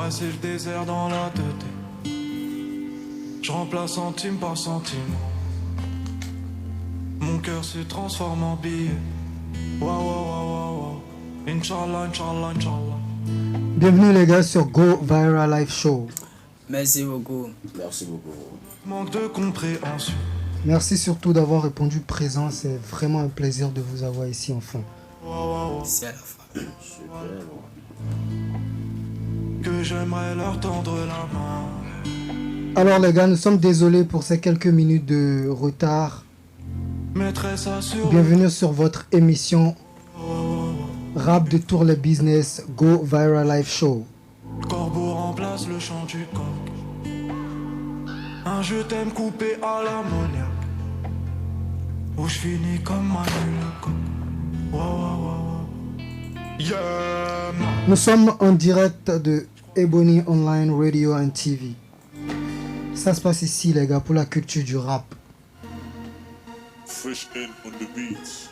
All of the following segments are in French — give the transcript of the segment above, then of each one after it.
c'est le désert dans la tête. Je remplace centime par centime. Mon cœur se transforme en billet. Wow, wow, wow, wow, wow. Inch'Allah, Inch'Allah, Inch'Allah. Bienvenue les gars sur Go Viral Live Show. Merci beaucoup. Merci beaucoup. Manque de compréhension. Merci surtout d'avoir répondu présent. C'est vraiment un plaisir de vous avoir ici enfin. Wow, wow, wow. C'est à la fin. Super. Que j'aimerais leur tendre la main. Alors les gars, nous sommes désolés pour ces quelques minutes de retard. Mettrais ça sur Bienvenue sur votre émission Rap de Tour les Business Go Viral Live Show. le corbeau remplace le chant du coq. Un je t'aime coupé à l'ammoniaque. Où je finis comme Manu le coq. Wow, wow, wow, wow. Yeah, man. Nous sommes en direct de Ebony Online Radio and TV. Ça se passe ici les gars pour la culture du rap. Fresh in on the beats.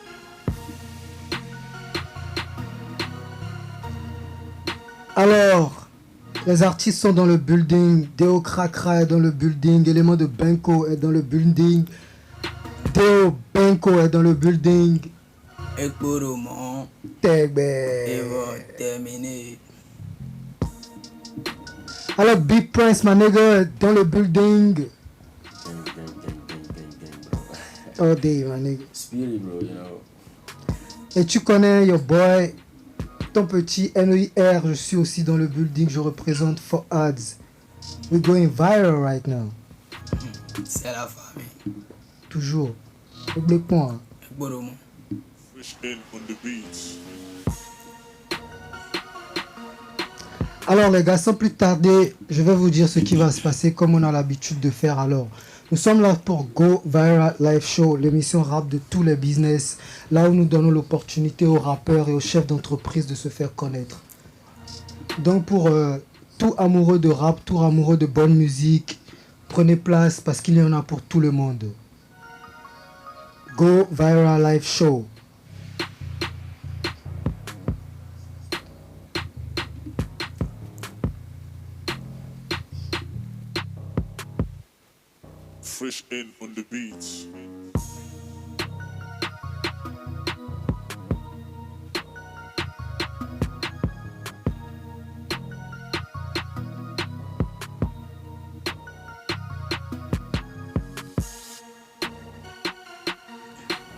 Alors, les artistes sont dans le building. Deo Krakra est dans le building. Élément de Benko est dans le building. Deo Benko est dans le building. Ekboroman, Tegbe. Evo, terminé. Alors, Big Prince, my nigga, est dans le building. Gang, bro. Oh, day, my nigga. Speedy, bro, you know. Et tu connais your boy, ton petit NOIR. Je suis aussi dans le building. Je représente For Ads. We're going viral right now. C'est à la famille. Toujours. N'oublie pas. Hein. Ekboroman. Fresh in on the beats. Alors les gars, sans plus tarder, je vais vous dire ce qui va se passer comme on a l'habitude de faire alors. Nous sommes là pour Go Viral Live Show, l'émission rap de tous les business, là où nous donnons l'opportunité aux rappeurs et aux chefs d'entreprise de se faire connaître. Donc pour tout amoureux de rap, tout amoureux de bonne musique, prenez place parce qu'il y en a pour tout le monde. Go Viral Live Show. Fresh in on the beats.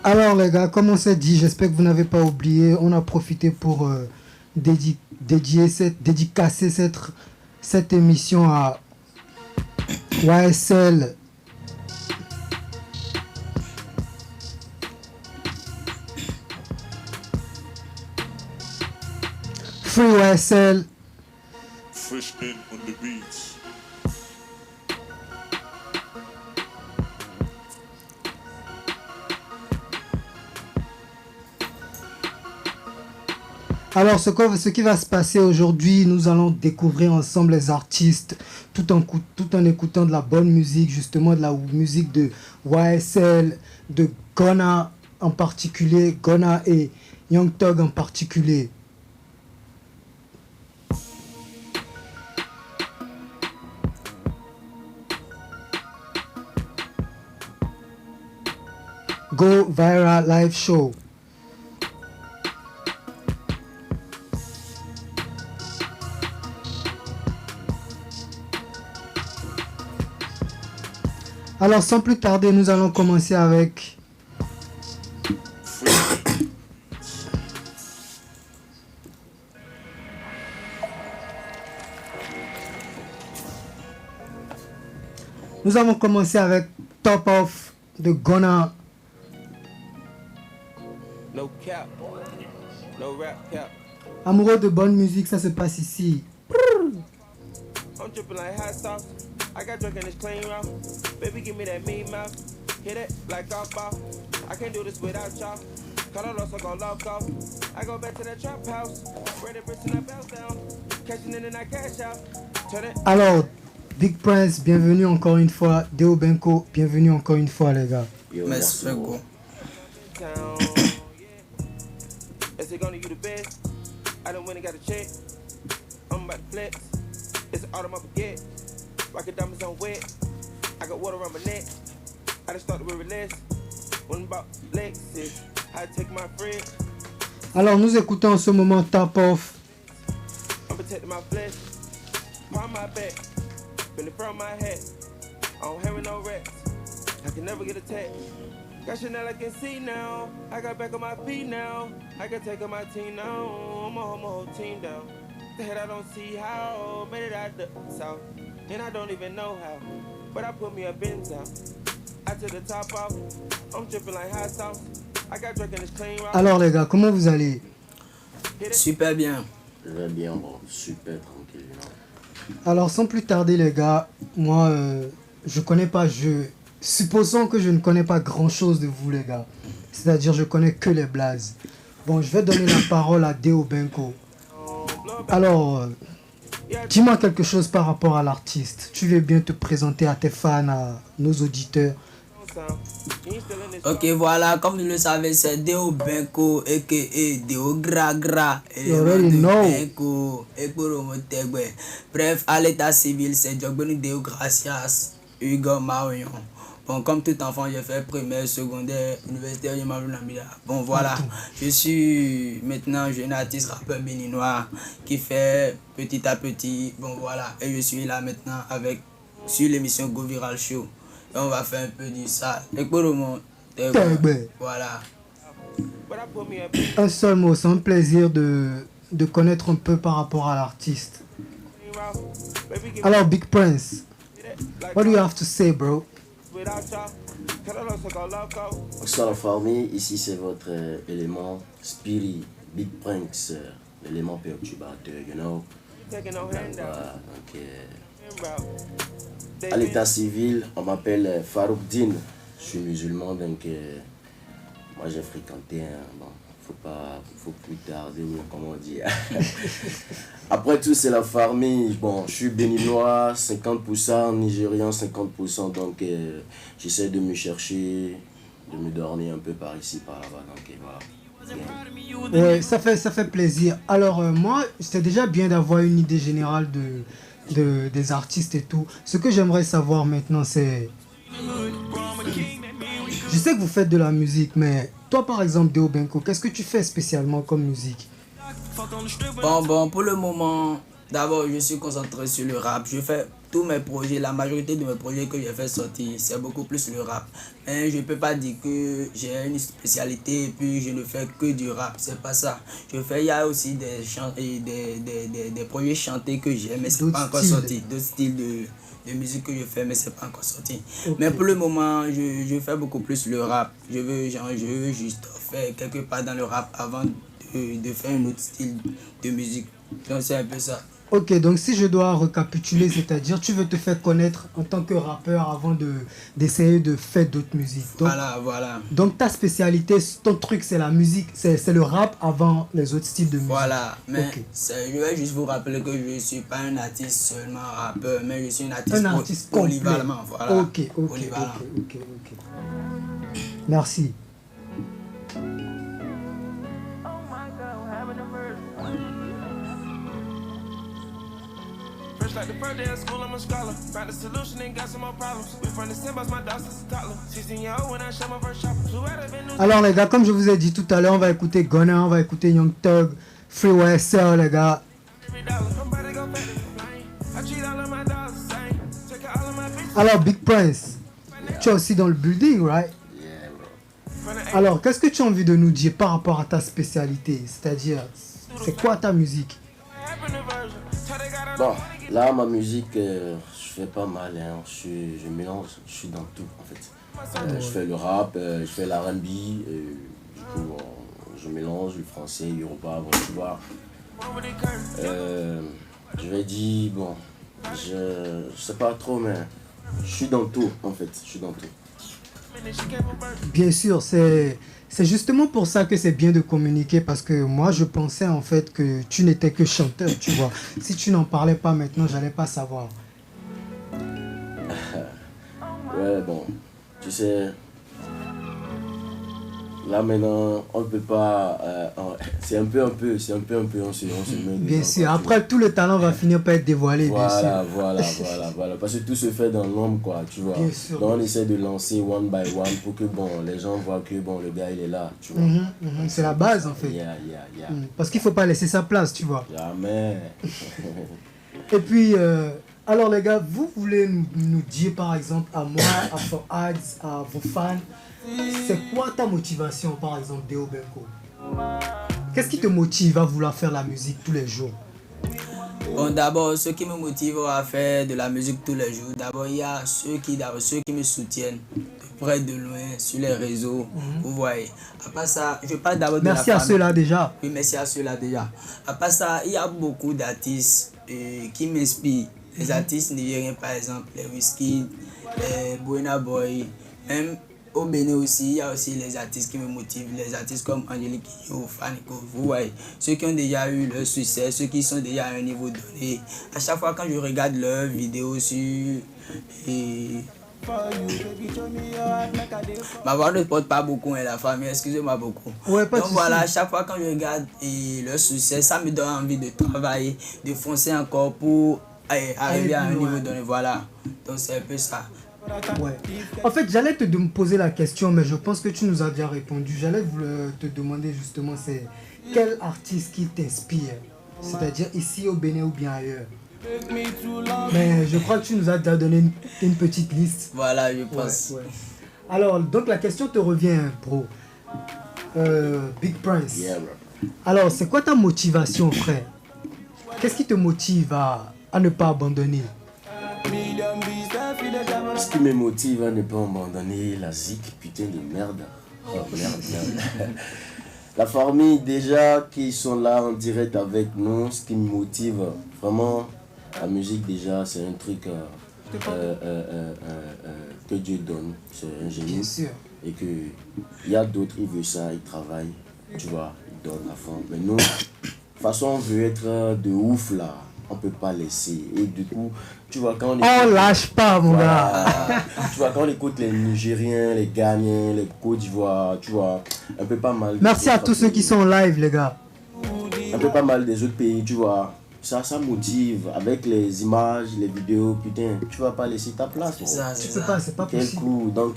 Alors les gars, comme on s'est dit, j'espère que vous n'avez pas oublié, on a profité pour dédicacer cette émission à YSL. Free YSL. Fresh in on the beats. Alors ce qui va se passer aujourd'hui, nous allons découvrir ensemble les artistes tout en écoutant de la bonne musique, justement de la musique de YSL, de Gunna en particulier, Gunna et Young Thug en particulier. Go Viral Live Show. Alors sans plus tarder, nous allons commencer avec Top Off de Gunna. No cap, no rap cap. Amoureux de bonne musique, ça se passe ici. I'm dripping like hot sauce. I got drunk in this clean route. Baby, give me that meat mouth. Hit it like golf ball. I can't do this without y'all. Call a loss, I go loco. I go back to that trap house. Ready to bring that belt down. Cashing in and I cash out. Turn it. Alors, Big Prince, bienvenue encore une fois. Deo Benko, bienvenue encore une fois les gars. Yo, Merci merci beaucoup. beaucoup. Town, yeah. Is it gonna you the best? I done went and got a check. I'm about to flex. It's autumn, I forget. Rocket diamonds on wet. I got water around my neck. I just started with less. One about Lexus. I take my fridge. Alors nous écoutons en ce moment Top Off. I'm protecting my flesh. Palm my back. Been in front of my head. I don't have no rest. I can never get a text. Got Chanel I can see now. I got back on my feet now. I can take on my team now. I'm hold my whole team down. The head I don't see how. Made it out the south. And I don't even know how. But I put me a Benz out. I took the top off. I'm dripping like hot sauce. I got drunk in this clean route. Alors les gars, comment vous allez? Super bien. Je vais bien, bon, super tranquille. You know. Alors sans plus tarder les gars, moi je connais pas, supposons que je ne connais pas grand chose de vous les gars. C'est-à-dire je connais que les blazes. Bon, je vais donner la parole à Deo Benko. Alors, dis-moi quelque chose par rapport à l'artiste. Tu veux bien te présenter à tes fans, à nos auditeurs. Ok, voilà, comme vous le savez, c'est Deo Benko, a.k.a. Deo Gra. You already know. Benko, Ekoromotegwe. Bref, à l'état civil, c'est Jogbenu Deo Gracias, Hugo Marion. Bon, comme tout enfant, j'ai fait primaire, secondaire, universitaire, bon, voilà. Je suis maintenant jeune artiste rappeur béninois qui fait petit à petit, bon, voilà. Et je suis là maintenant sur l'émission Go Viral Show. Et on va faire un peu du ça. Et pour le moment, voilà. Un seul mot, c'est un plaisir de connaître un peu par rapport à l'artiste. Alors, Big Prince, what do you have to say, bro? Bonsoir la famille, ici c'est votre élément Spirit, Big Prince, l'élément perturbateur, you know. Voilà, donc, à l'état civil, on m'appelle Farouk Din, je suis musulman, donc moi j'ai fréquenté, bon, faut plus tarder, comment dire. Après tout, c'est la famille. Bon, je suis béninois, 50%, nigérian, 50%. Donc, j'essaie de me chercher, de me dormir un peu par ici, par là-bas. Donc, voilà. Ouais, ça fait plaisir. Alors, moi, c'est déjà bien d'avoir une idée générale des artistes et tout. Ce que j'aimerais savoir maintenant, c'est... Je sais que vous faites de la musique, mais toi, par exemple, Deo Benko, qu'est-ce que tu fais spécialement comme musique? Bon, pour le moment, d'abord, je suis concentré sur le rap. Je fais tous mes projets, la majorité de mes projets que j'ai fait sortir, c'est beaucoup plus le rap. Mais je ne peux pas dire que j'ai une spécialité et puis je ne fais que du rap, c'est pas ça. Il y a aussi des projets chantés que j'ai, mais c'est pas encore sorti. D'autres styles de musique que je fais, mais c'est pas encore sorti. Okay. Mais pour le moment, je fais beaucoup plus le rap. Je veux juste faire quelque part dans le rap avant de faire un autre style de musique. Donc c'est un peu ça. Ok, donc si je dois récapituler, c'est-à-dire tu veux te faire connaître en tant que rappeur avant d'essayer de faire d'autres musiques. Donc, voilà. Donc ta spécialité, ton truc c'est la musique, c'est le rap avant les autres styles de musique. Voilà, mais okay. Je vais juste vous rappeler que je ne suis pas un artiste seulement rappeur, mais je suis un artiste polyvalent. Voilà. Ok. Merci. Like the first day of school, I'm a scholar. Found the solution and got some more problems. We from the same bus, my dog since a toddler. 16-year-old when I shot my first shot. Alors les gars, comme je vous ai dit tout à l'heure, on va écouter Gunna, on va écouter Young Thug, Freeway SL les gars. Alors Big Prince, tu es aussi dans le building, right? Yeah, bro. Alors qu'est-ce que tu as envie de nous dire par rapport à ta spécialité? C'est-à-dire, c'est quoi ta musique? Bon, là, ma musique, je fais pas mal, hein. Je mélange, je suis dans tout, en fait. Je fais le rap, je fais l'R&B, du coup, je mélange le français, le yoruba, bon, tu vois. Je vais dire, bon, je sais pas trop, mais je suis dans tout, en fait, je suis dans tout. Bien sûr, c'est justement pour ça que c'est bien de communiquer, parce que moi je pensais en fait que tu n'étais que chanteur, tu vois. Si tu n'en parlais pas maintenant, j'allais pas savoir. Ouais, bon, tu sais, Là maintenant, on ne peut pas. C'est un peu, on se met. Bien sûr, après tout le talent va finir par être dévoilé, bien sûr. Voilà. Parce que tout se fait dans l'ombre, quoi, tu vois. Bien sûr. Donc on essaie de lancer one by one pour que bon, les gens voient que bon, le gars il est là, tu vois. C'est la base en fait. Yeah. Parce qu'il ne faut pas laisser sa place, tu vois. Jamais. Et puis, alors les gars, vous voulez nous dire par exemple à moi, à Fouad, à vos fans, c'est quoi ta motivation par exemple Deo Benko? Qu'est-ce qui te motive à vouloir faire la musique tous les jours? Bon, d'abord, ce qui me motive à faire de la musique tous les jours, d'abord, il y a ceux qui me soutiennent de près de loin sur les réseaux, vous voyez. Après ça, je parle d'abord de la famille. Merci à ceux-là déjà. Oui, merci à ceux-là déjà. Après ça, il y a beaucoup d'artistes qui m'inspirent. Les artistes nigériens, par exemple, les Wizkid, les Burna Boy, même au Bénin aussi, il y a aussi les artistes qui me motivent, les artistes comme Angélique Kidjo, Fanico, vous voyez, ceux qui ont déjà eu leur succès, ceux qui sont déjà à un niveau donné. À chaque fois quand je regarde leurs vidéos sur... Ma voix ne porte pas beaucoup, la famille, excusez-moi beaucoup. Ouais, pas de Donc souci. voilà, à chaque fois quand je regarde leur succès, ça me donne envie de travailler, de foncer encore pour arriver à un niveau donné, voilà. Donc c'est un peu ça. Ouais. En fait, j'allais te poser la question, mais je pense que tu nous as déjà répondu. J'allais te demander justement, c'est quel artiste qui t'inspire? C'est-à-dire ici au Bénin ou bien ailleurs? Mais je crois que tu nous as déjà donné une petite liste. Voilà, je pense. Ouais. Alors, donc la question te revient, bro. Big Prince. Yeah, bro. Alors, c'est quoi ta motivation, frère? Qu'est-ce qui te motive à ne pas abandonner? Ce qui me motive à ne pas abandonner la zik, putain de merde. Oh merde. La famille déjà qui sont là en direct avec nous, ce qui me motive vraiment, la musique déjà c'est un truc que Dieu donne, c'est un génie. Bien sûr. Et que il y a d'autres, ils veulent ça, ils travaillent, tu vois, ils donnent à fond. Mais nous, de toute façon on veut être de ouf là. On peut pas laisser. Et du coup, tu vois, quand on écoute... Oh, lâche pas, mon gars. Tu vois, quand on écoute les Nigériens, les Ghanéens, les Côte d'Ivoire, tu vois, un peu pas mal... Merci à tous ceux qui sont en live, les gars. Un peu pas mal des autres pays, tu vois. Ça motive. Avec les images, les vidéos, putain, tu vas pas laisser ta place. C'est ça, Tu c'est peux ça. pas, c'est pas Quel possible. coup. Donc,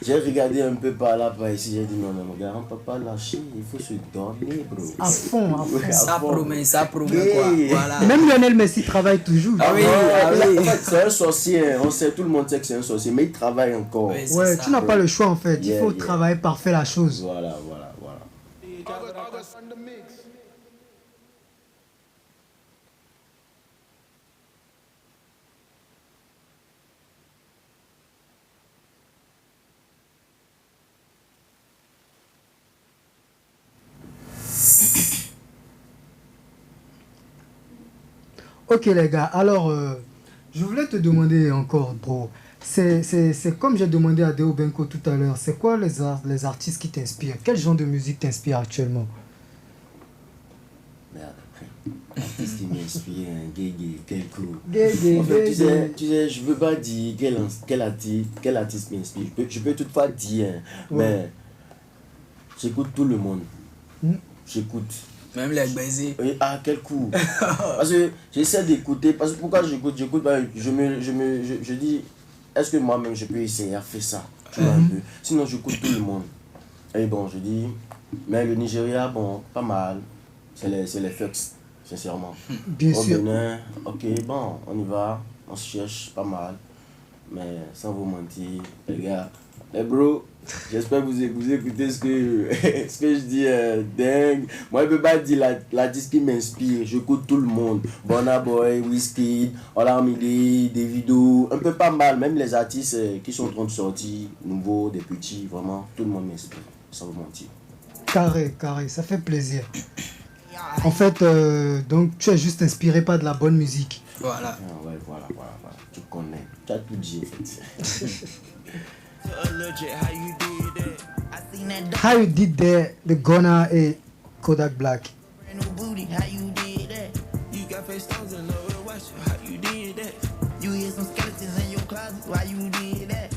j'ai regardé un peu par là, par ici, j'ai dit non, mon gars, on peut pas lâcher, il faut se donner, bro. À fond, à fond. Ouais, à Ça fond. promet quoi. Yeah. Voilà. Même Lionel Messi travaille toujours. Ah oui, ah oui. En fait, c'est un sorcier, on sait, tout le monde sait que c'est un sorcier, mais il travaille encore. Oui, c'est Ouais, ça. tu n'as pas le choix en fait. Il Yeah, faut yeah. travailler pour faire la chose. Voilà. Ok les gars, alors je voulais te demander encore, bro. C'est comme j'ai demandé à Deo Benko tout à l'heure. C'est quoi les artistes qui t'inspirent? Quel genre de musique t'inspire actuellement? Merde. Artiste qui m'inspire, un gay, quel coup. Gay, En fait, gay. tu sais, je veux pas dire quel artiste m'inspire. Je peux toutefois dire, hein, mais j'écoute tout le monde. J'écoute. Même les baisers. Oui, ah, quel coup. Parce que j'essaie d'écouter. Parce que pourquoi j'écoute, je dis, est-ce que moi-même je peux essayer à faire ça, tu vois, un peu. Sinon, j'écoute tout le monde. Et bon, je dis, mais le Nigeria, bon, pas mal. C'est les Fucks, sincèrement. Bien Au sûr. Bénin, ok, bon, on y va, on se cherche pas mal. Mais sans vous mentir, les gars, les bros, j'espère que vous écoutez ce que je dis, dingue. Moi, je peux pas dire l'artiste qui m'inspire, j'écoute tout le monde. Burna Boy, Wizkid, Olamide, Davido, un peu pas mal, même les artistes qui sont en train de sortir, nouveaux, des petits, vraiment, tout le monde m'inspire, sans vous mentir. Carré, ça fait plaisir. En fait, donc tu es juste inspiré par de la bonne musique. Voilà. Ah ouais, voilà, tu connais, tu as tout dit en fait. How you did that, the Ghana et Kodak Black. New booty, how you did that? You got face stones in love with a watch, how you did that? You hear some skeletons in your closet, why you did that?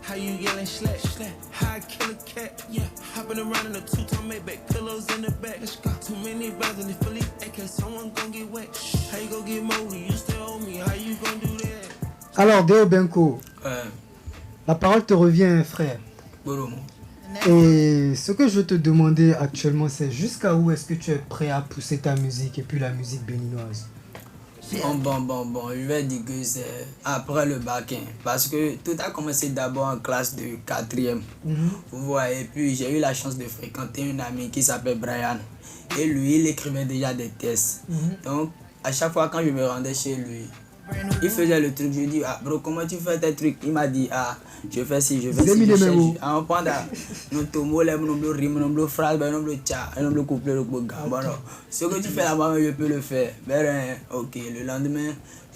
How you getting slack? How I kill a cat, yeah. How Hopping around in a two-tone Maybach, pillows in the back. Too many bands in the Philly, AK, someone gon' get wet. How you gon' get moldy? You still owe me, how you gon' do that? Alors, Deo Benko, la parole te revient, frère. Boromo. Et ce que je veux te demander actuellement, c'est jusqu'à où est-ce que tu es prêt à pousser ta musique et puis la musique béninoise? Bon, je vais dire que c'est après le bac, hein, parce que tout a commencé d'abord en classe de 4e. Vous voyez, et puis j'ai eu la chance de fréquenter un ami qui s'appelle Brian. Et lui, il écrivait déjà des tests. Donc, à chaque fois quand je me rendais chez lui, il faisait le truc. Je lui dis, ah bro, comment tu fais tes trucs? Il m'a dit, ah, je fais ci, je fais ci. Je cherche. Ah, on prend nos tomos, les nombres rimes, nos nombres phrases, nos nombres tcha, nos nombres couplets, nos nombres gars. Ce que tu fais là-bas, je peux le faire. Ben, ok, le lendemain,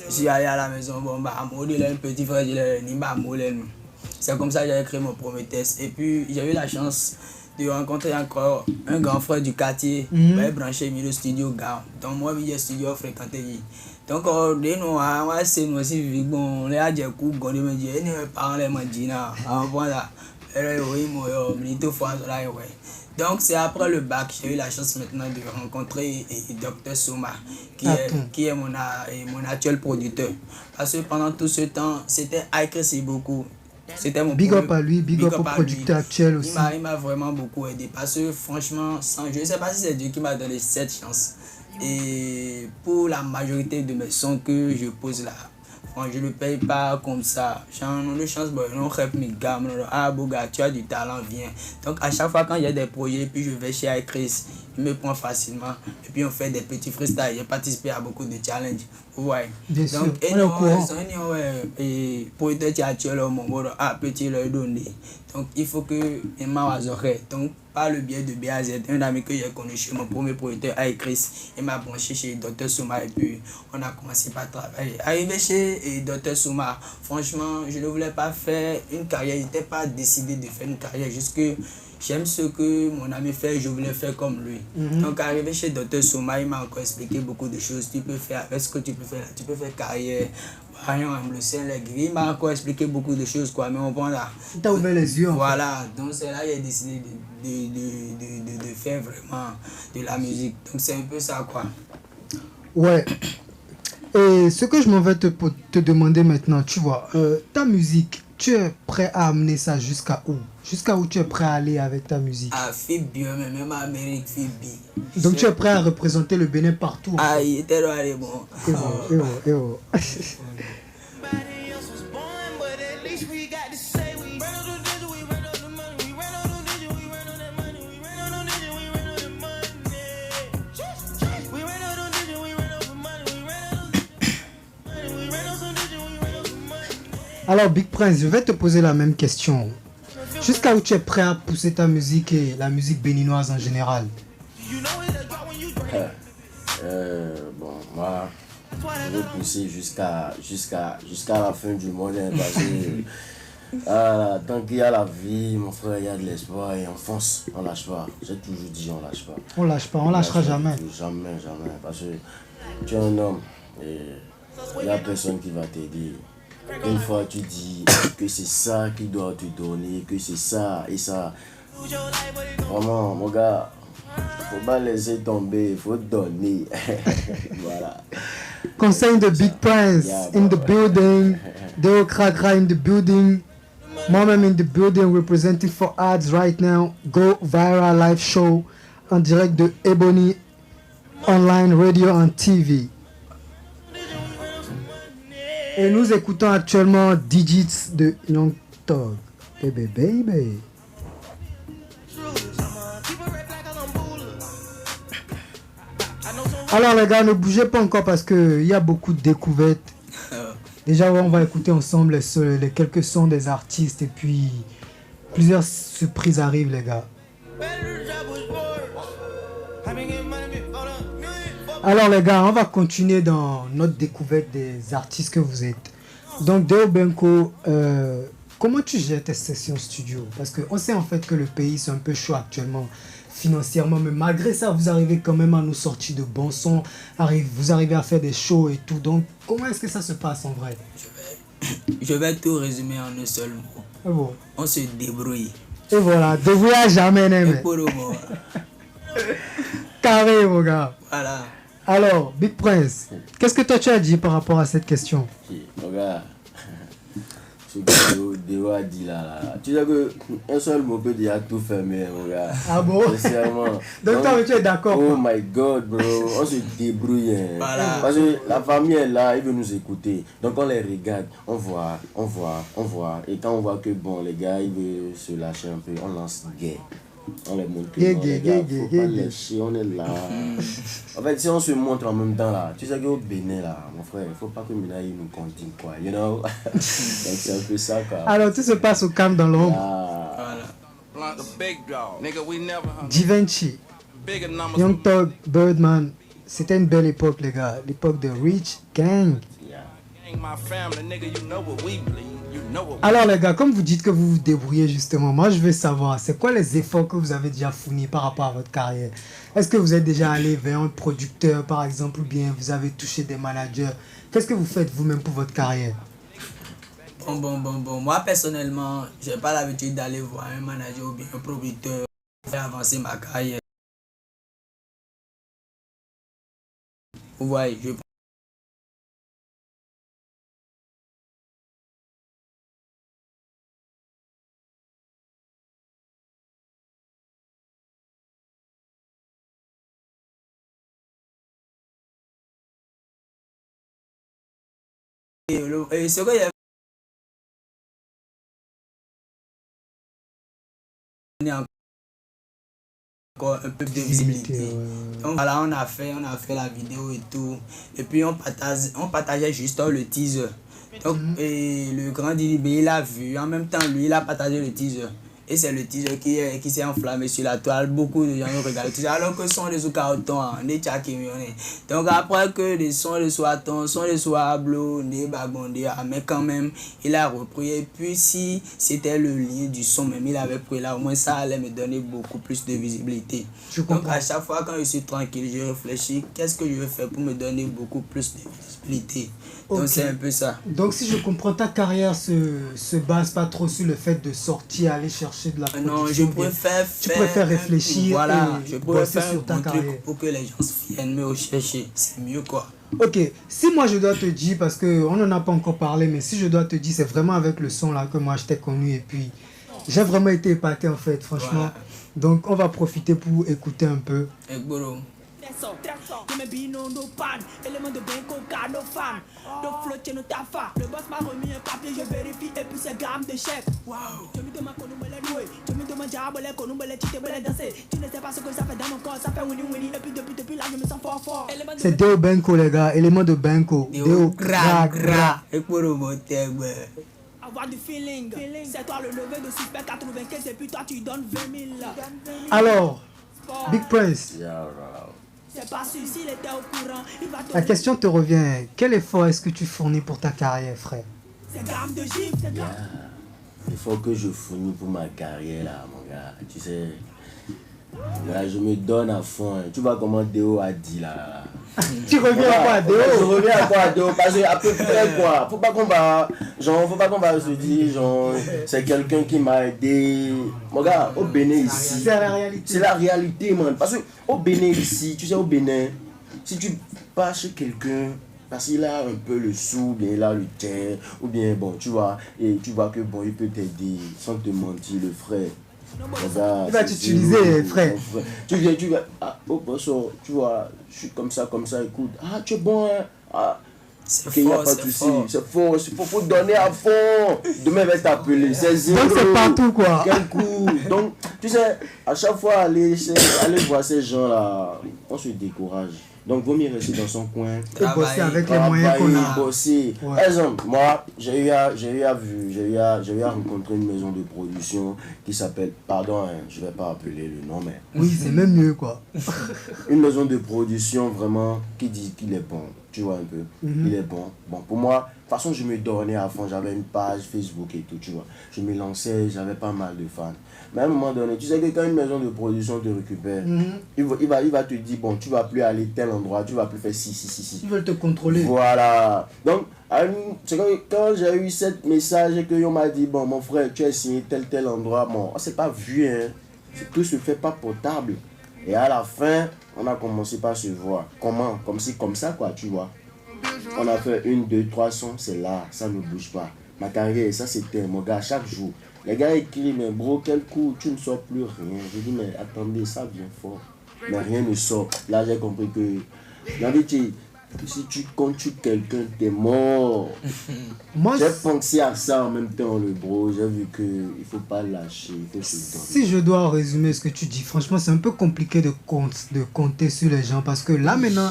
je suis allé à la maison. Bon, bah, il a un petit frère, il a un c'est comme ça que j'ai créé mon premier test. Et puis, j'ai eu la chance de rencontrer encore un grand frère du quartier, branché au studio Gao. Donc, moi, j'ai studio fréquenté. Donc, c'est nous aussi, bon, les a dit, on me dit, ne parle pas de voilà. Donc, c'est après le bac, j'ai eu la chance maintenant de rencontrer Dr. Souma, qui est mon actuel producteur. Parce que pendant tout ce temps, c'était Icris beaucoup. C'était mon big up à lui, big up au producteur actuel aussi. Il m'a vraiment beaucoup aidé. Parce que franchement, je ne sais pas si c'est Dieu qui m'a donné cette chance. Et pour la majorité de mes sons que je pose là, je ne le paye pas comme ça. J'ai une chance, non, Boga, tu as du talent, viens. Donc à chaque fois quand il y a des projets, puis je vais chez Chris, il me prend facilement. Et puis on fait des petits freestyles. J'ai participé à beaucoup de challenges. Ouais. Bien sûr, donc, on est au courant. Et pour être actuel, petit leur donner. Donc il faut que je m'azoreille. Donc par le biais de BAZ, un ami que j'ai connu chez mon premier producteur, Chris, il m'a branché chez Dr. Souma et puis on a commencé par travailler. Arrivé chez Dr. Souma, franchement, je ne voulais pas faire une carrière, je n'étais pas décidé de faire une carrière, juste que j'aime ce que mon ami fait, je voulais faire comme lui. Donc arrivé chez Dr. Souma, il m'a encore expliqué beaucoup de choses. Tu peux faire avec ce que tu peux faire là, tu peux faire carrière. Il m'a encore expliqué beaucoup de choses, quoi, mais on prend là. Il t'a ouvert les yeux. Voilà, donc c'est là que j'ai décidé de faire vraiment de la musique. Donc c'est un peu ça, quoi. Ouais. Et ce que je m'en vais te demander maintenant, tu vois, ta musique, tu es prêt à amener ça jusqu'à où? Jusqu'à où tu es prêt à aller avec ta musique? Ah, Fibi, même en Amérique, Fibi. Donc tu es prêt à représenter le Bénin partout? Ah, il était allé bon. Alors Big Prince, je vais te poser la même question. Jusqu'à où tu es prêt à pousser ta musique et la musique béninoise en général? Bon, moi, je veux pousser jusqu'à la fin du monde, hein, parce que tant qu'il y a la vie, mon frère, il y a de l'espoir et on fonce, on lâche pas. J'ai toujours dit on lâche pas. On lâche pas, on lâchera jamais. Jamais, parce que tu es un homme et il n'y a personne qui va t'aider. Une fois tu dis que c'est ça qu'il doit te donner, que c'est ça et ça. Vraiment, mon gars, faut pas laisser tomber, il faut donner. Voilà. Conseil de Big Prince in the building. Deo Krakra in the building. Moi-même in the building, representing for ads right now. Go Viral Live Show en direct de Ebony Online Radio and TV. Et nous écoutons actuellement Digits de Young Thug. Baby, baby. Alors les gars, ne bougez pas encore parce qu'il y a beaucoup de découvertes. Déjà, on va écouter ensemble les quelques sons des artistes et puis plusieurs surprises arrivent les gars. Alors les gars, on va continuer dans notre découverte des artistes que vous êtes. Donc Deo Benko, comment tu gères tes sessions studio? Parce qu'on sait en fait que le pays c'est un peu chaud actuellement financièrement, mais malgré ça vous arrivez quand même à nous sortir de bons sons, vous arrivez à faire des shows et tout. Donc comment est-ce que ça se passe en vrai? Je vais tout résumer en un seul mot. Ah bon? On se débrouille. Et voilà, débrouillé à jamais, mais. Pour le moment. Carré, mon gars. Voilà. Alors, Big Prince, qu'est-ce que toi tu as dit par rapport à cette question? Mon gars, ce que Déo a dit là, tu sais qu'un seul mot peut dire tout fermer, mon gars. Ah bon? Sincèrement. Donc toi, tu es d'accord? Oh quoi? my god, bro, on se débrouille. Hein. Voilà. Parce que la famille est là, ils veulent nous écouter. Donc on les regarde, on voit. Et quand on voit que bon, les gars, ils veulent se lâcher un peu, on lance guerre. On les montre que non, les gars, faut pas lâcher, on est là. En fait, si on se montre en même temps là, tu sais qu'au Bénin là, mon frère, il faut pas que Mina nous continue quoi, you know. Donc c'est un peu ça quoi. Alors, tout se passe au calme dans l'ombre. Ah. Voilà. Givenchy, Young Thug, Birdman, c'était une belle époque, les gars. L'époque de Rich Gang. Yeah. Alors, les gars, comme vous dites que vous vous débrouillez justement, moi je veux savoir, c'est quoi les efforts que vous avez déjà fournis par rapport à votre carrière? Est-ce que vous êtes déjà allé vers un producteur, par exemple, ou bien vous avez touché des managers? Qu'est-ce que vous faites vous-même pour votre carrière? Bon. Moi, personnellement, j'ai pas l'habitude d'aller voir un manager ou bien un producteur pour faire avancer ma carrière. Vous voyez, je et ce que j'ai encore un peu de visibilité. Donc voilà, on a fait la vidéo et tout. Et puis on partageait juste le teaser. Donc et le grand Didibé il a vu, en même temps lui il a partagé le teaser. Et c'est le teaser qui s'est enflammé sur la toile. Beaucoup de gens ont regardé le teaser. Alors que son de sous carton, on est tchakémioné. Donc après que les sons de Soaton, son de Soablo, des bagondé, mais quand même, il a repris. Et puis si c'était le lien du son, même il avait pris là, au moins ça allait me donner beaucoup plus de visibilité. Donc à chaque fois quand je suis tranquille, je réfléchis, qu'est-ce que je vais faire pour me donner beaucoup plus de visibilité. Donc c'est un peu ça. Donc si je comprends, ta carrière se base pas trop sur le fait de sortir, aller chercher de la production. Non, je préfère tu préfères réfléchir voilà, et je bosser préfère sur ta un carrière. truc pour que les gens viennent me rechercher. C'est mieux quoi. Ok, si moi je dois te dire, parce qu'on n'en a pas encore parlé, mais si je dois te dire, c'est vraiment avec le son là que moi je t'ai connu et puis j'ai vraiment été épaté en fait, franchement. Voilà. Donc on va profiter pour écouter un peu. Et Boro. Élément de Benko, car nos femmes. Donc flotter nos tafa. Le boss m'a remis un papier, je vérifie et puis c'est gramme de chef. Waouh. Tu me demandes qu'on nous me les nouer. Tu me demandes qu'on nous me les titer, me les danser. Tu ne sais pas ce que ça fait dans mon corps, ça fait winnie. Et puis depuis là, je me sens fort. C'est Deo Benko les gars, élément de Benko. Deo gra. Et Boro monter. Avoir du feeling. C'est toi le levé de Super 95 et puis toi tu donnes 20 000. Alors, Big Prince, Yeah, right. C'est pas sûr s'il était au courant. Il va te la question te revient. Quel effort est-ce que tu fournis pour ta carrière, frère? C'est gramme de gifle, c'est gramme. Il faut que je fournis pour ma carrière là, mon gars. Tu sais, là, je me donne à fond. Hein. Tu vois comment Déo a dit là. Tu reviens à quoi, Je Deo? reviens à quoi, Déo? Parce que à peu près quoi. Faut pas qu'on va se dire, genre, c'est quelqu'un qui m'a aidé. Mon gars, au Bénin ici. C'est la réalité. C'est la réalité, man. Parce que au Bénin ici, tu sais, au Bénin, si tu pars chez quelqu'un, parce qu'il a un peu le sou, bien il a le terre, ou bien bon, tu vois, et tu vois que bon, il peut t'aider sans te mentir, le frère. Regarde, Il va t'utiliser, frère. Tu viens, ah, oh, bonsoir, tu vois, je suis comme ça, écoute, ah, tu es bon, hein, ah. C'est Ok, y a fort, pas de c'est souci, fort. c'est fort, faut donner à fond. Demain, il va t'appeler, c'est zéro. Donc c'est partout quoi. Quel coup. Donc, tu sais, à chaque fois, aller voir ces gens-là, on se décourage. Donc, vaut mieux rester dans son coin. Et bosser avec les moyens qu'on a. Bosser. Ouais. Par exemple, moi, j'ai eu à rencontrer une maison de production qui s'appelle, pardon, hein, je vais pas appeler le nom, mais Oui, c'est même mieux quoi. une maison de production vraiment qui dit qu'il est bon. Tu vois un peu, il est bon. Bon, pour moi, de toute façon, je me donnais à fond. J'avais une page Facebook et tout, tu vois. Je me lançais, j'avais pas mal de fans. Mais à un moment donné, tu sais que quand une maison de production te récupère, il va te dire, bon, tu vas plus aller tel endroit, tu vas plus faire ci. Ils veulent te contrôler. Voilà. Donc, C'est quand j'ai eu ce message et qu'on m'a dit, bon, mon frère, tu as signé tel endroit, bon, c'est pas vu, hein. Tout se fait pas potable. Et à la fin, on a commencé par se voir. Comment? Comme ça, quoi, tu vois. On a fait 1, 2, 3 sons, c'est là, ça ne bouge pas. Ma carrière, ça c'était, mon gars, chaque jour. Les gars écrivent, mais bro, quel coup, tu ne sors plus rien. Je dis, mais attendez, ça vient fort. Mais rien ne sort. Là, j'ai compris que, si tu contues quelqu'un, t'es mort. Moi, j'ai pensé à ça en même temps, le bro. J'ai vu qu'il ne faut pas lâcher, il faut se donner. Si je dois résumer ce que tu dis, franchement, c'est un peu compliqué de compter sur les gens parce que là, maintenant,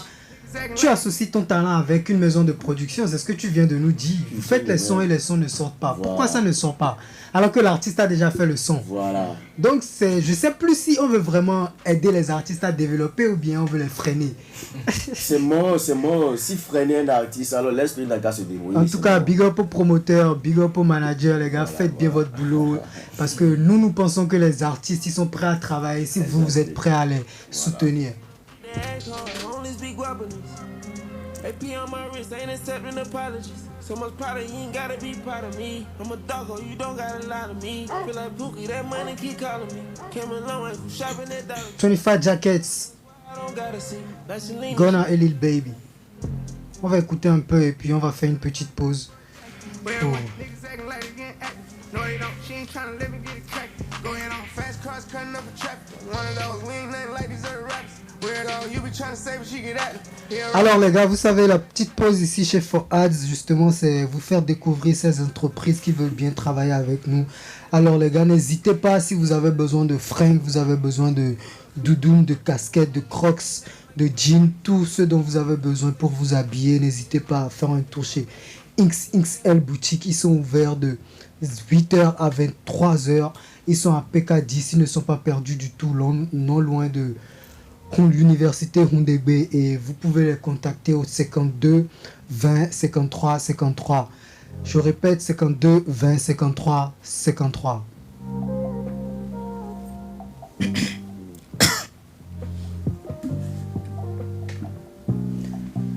tu associes ton talent avec une maison de production. C'est ce que tu viens de nous dire. Vous faites les sons et les sons ne sortent pas. Voilà. Pourquoi ça ne sort pas? Alors que l'artiste a déjà fait le son. Voilà. Donc, je sais plus si on veut vraiment aider les artistes à développer ou bien on veut les freiner. C'est mort. Si freiner un artiste, alors laisse-le la gars se débrouiller. En tout cas, big up aux promoteurs, big up aux managers, les gars. Faites bien votre boulot. Parce que nous pensons que les artistes, ils sont prêts à travailler si vous êtes prêts à les soutenir. AP on my wrist, ain't accepting apologies. So much powder, you ain't gotta be proud of me. I'm a doggo, you don't gotta lie to me. Feel like Pookie, that money keep calling me. Came a long way from shopping at Dollar 25 Jackets, Gunna et Lil Baby. On va écouter un peu et puis on va faire une petite pause. Oh. No, they don't. She ain't tryna let me get it cracked. Going on fast cars, cutting up a traffic. One of those, we ain't nothing like these other rappers. Weirdo, you be trying to say what she get at. Alors les gars, vous savez, la petite pause ici chez 4Ads, justement, c'est vous faire découvrir ces entreprises qui veulent bien travailler avec nous. Alors les gars, n'hésitez pas si vous avez besoin de fringues, vous avez besoin de doudounes, de casquettes, de crocs, de jeans, tout ce dont vous avez besoin pour vous habiller. N'hésitez pas à faire un tour chez XXL Boutique. Ils sont ouverts de 8h à 23h. Ils sont à PK10. Ils ne sont pas perdus du tout, non loin de l'université Rondébé. Et vous pouvez les contacter au 52 20 53 53. Je répète, 52 20 53 53.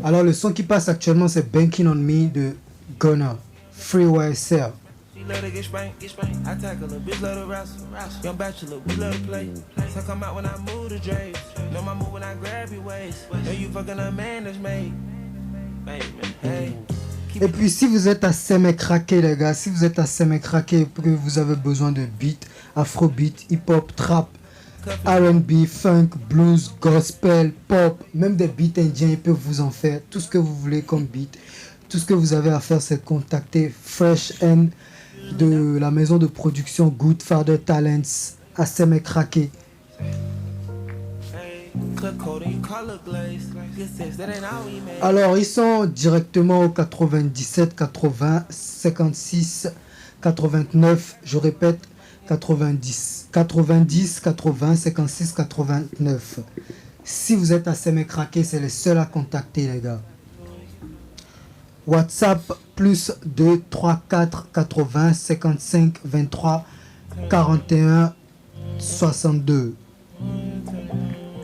Alors le son qui passe actuellement, c'est Banking on Me de Gunna, Freeway Sell. Love to get spanked. I tackle a bitch, love to wrestle. Young bachelor, we love to play. So come out when I move the drapes. Know my move when I grab your waist. Know you fucking a man that's made. Hey. Et puis si vous êtes assez craqué les gars, si vous êtes assez craqué que vous avez besoin de beats, afrobeat, hip-hop, trap, R&B, funk, blues, gospel, pop, même des beats indiens, ils peuvent vous en faire. Tout ce que vous voulez comme beat. Tout ce que vous avez à faire, c'est contacter Fresh N de la maison de production Good Father Talents, assez craqué. Alors ils sont directement au 97 80 56 89, je répète 90 80 56 89. Si vous êtes assez craqué, c'est les seuls à contacter les gars. WhatsApp plus 2 3 4 80 55 23 41 62.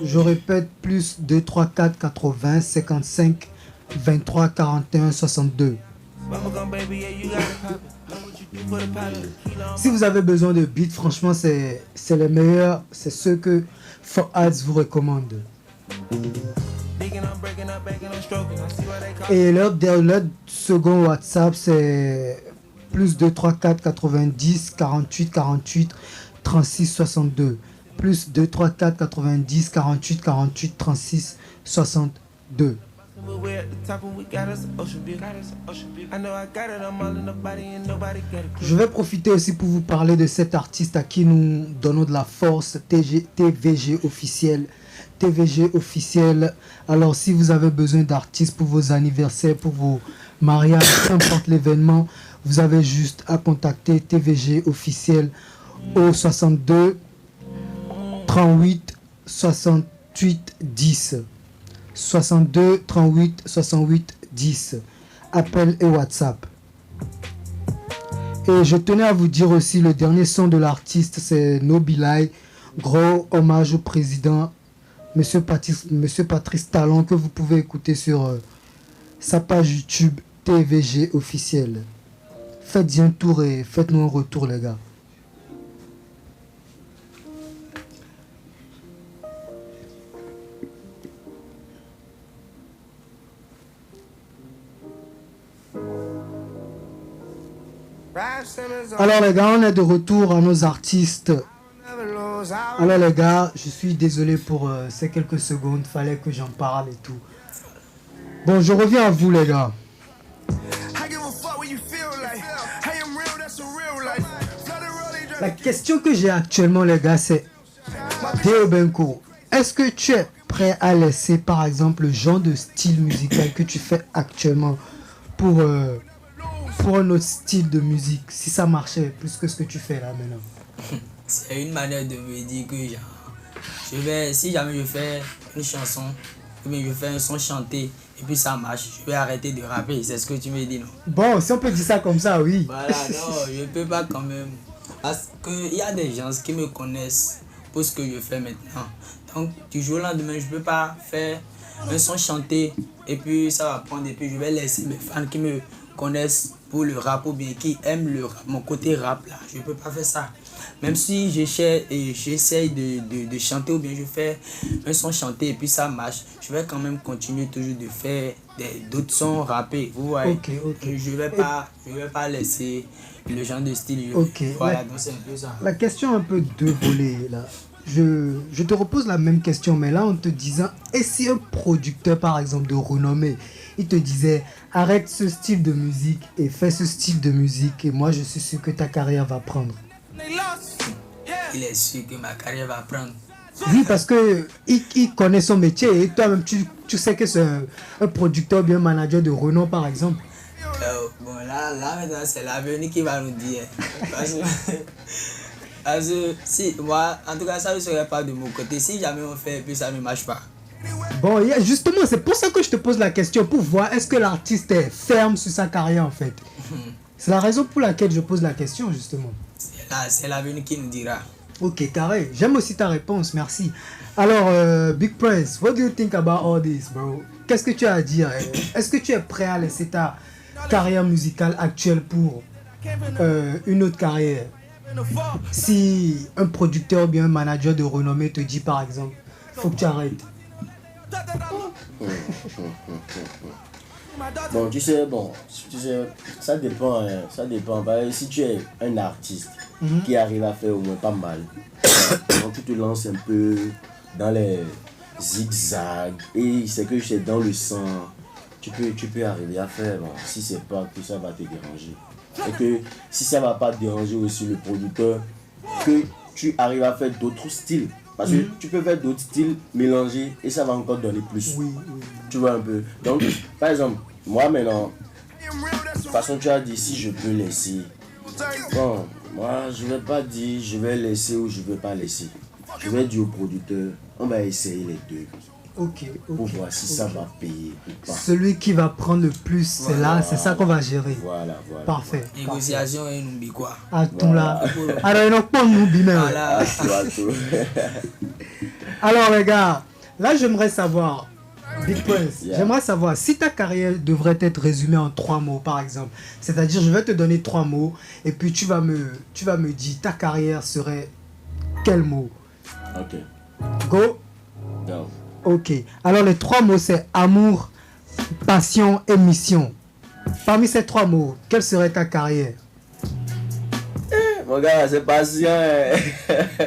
Je répète, plus 2 3 4 80 55 23 41 62. Si vous avez besoin de beats, franchement c'est les meilleurs, c'est ceux que 4Ads vous recommande. Et leur second WhatsApp c'est plus 2 3 4 90 48 48 36 62. Plus 2 3 4 90 48 48 36 62. Je vais profiter aussi pour vous parler de cet artiste à qui nous donnons de la force, TVG officiel. TVG officiel. Alors si vous avez besoin d'artistes pour vos anniversaires, pour vos mariages, peu importe l'événement, vous avez juste à contacter TVG officiel au 62 38 68 10. 62 38 68 10. Appel et WhatsApp. Et je tenais à vous dire aussi, le dernier son de l'artiste, c'est No Bilai. Gros hommage au président, Monsieur Patrice Talon, que vous pouvez écouter sur sa page YouTube TVG officiel. Faites un tour et faites-nous un retour, les gars. Alors les gars, on est de retour à nos artistes. Alors les gars, je suis désolé pour ces quelques secondes, fallait que j'en parle et tout. Bon, je reviens à vous les gars. La question que j'ai actuellement les gars, c'est Deo Benko, est-ce que tu es prêt à laisser par exemple le genre de style musical que tu fais actuellement pour un autre style de musique, si ça marchait plus que ce que tu fais là maintenant? C'est une manière de me dire que genre, si jamais je fais une chanson, ou bien je fais un son chanté, et puis ça marche, je vais arrêter de rapper, c'est ce que tu me dis, non? Bon, si on peut dire ça comme ça, oui. Voilà, non, je peux pas quand même. Parce qu'il y a des gens qui me connaissent pour ce que je fais maintenant. Donc, du jour au lendemain, je peux pas faire un son chanté, et puis ça va prendre, et puis je vais laisser mes fans qui me connaissent pour le rap ou bien qui aiment le rap, mon côté rap là, je peux pas faire ça. Même si j'essaye de chanter ou bien je fais un son chanté et puis ça marche, je vais quand même continuer toujours de faire d'autres sons rappés. Vous voyez, je vais pas laisser le genre de style. Voilà, donc c'est un peu ça. La question un peu deux volets là. Je te repose la même question, mais là en te disant, et si un producteur par exemple de renommée, il te disait arrête ce style de musique et fais ce style de musique et moi je suis sûr que ta carrière va prendre. Il est sûr que ma carrière va prendre. Oui, parce que il connaît son métier et toi-même tu sais que c'est un producteur bien manager de renom par exemple. Bon là maintenant c'est l'avenir qui va nous dire. Parce que si moi en tout cas ça ne serait pas de mon côté si jamais on fait et puis ça ne marche pas. Bon, justement, c'est pour ça que je te pose la question, pour voir est-ce que l'artiste est ferme sur sa carrière en fait. C'est la raison pour laquelle je pose la question, justement. C'est l'avenir qui nous dira. Ok, carré. J'aime aussi ta réponse, merci. Alors, Big Prince, what do you think about all this, bro? Qu'est-ce que tu as à dire? Est-ce que tu es prêt à laisser ta carrière musicale actuelle pour une autre carrière? Si un producteur ou bien un manager de renommée te dit par exemple, faut que tu arrêtes. Bon, tu sais, ça dépend, ça dépend. Si tu es un artiste qui arrive à faire au moins pas mal, donc tu te lances un peu dans les zigzags et c'est que c'est dans le sang, tu peux arriver à faire, bon, si c'est pas que ça va te déranger. Et que si ça va pas te déranger aussi le producteur, que tu arrives à faire d'autres styles. Parce que tu peux faire d'autres styles mélangés et ça va encore donner plus. Oui. Tu vois un peu. Donc, par exemple, moi maintenant, de toute façon, tu as dit si je peux laisser. Bon, moi, je ne vais pas dire je vais laisser ou je ne vais pas laisser. Je vais dire au producteur, on va essayer les deux. Pour voir si ça va payer ou pas. Celui qui va prendre le plus, c'est là, c'est ça qu'on va gérer. Voilà. Parfait. Négociation et n'oublie quoi. Attends là. Alors, il n'y a pas de n'oublie même. Alors, les gars, là, j'aimerais savoir, Big Prince, j'aimerais savoir si ta carrière devrait être résumée en 3 mots, par exemple. C'est-à-dire, je vais te donner 3 mots et puis tu vas me dire ta carrière serait quel mot? Ok. Go. Go. Ok. Alors, les 3 mots, c'est amour, passion et mission. Parmi ces 3 mots, quelle serait ta carrière? Mon gars, c'est patient.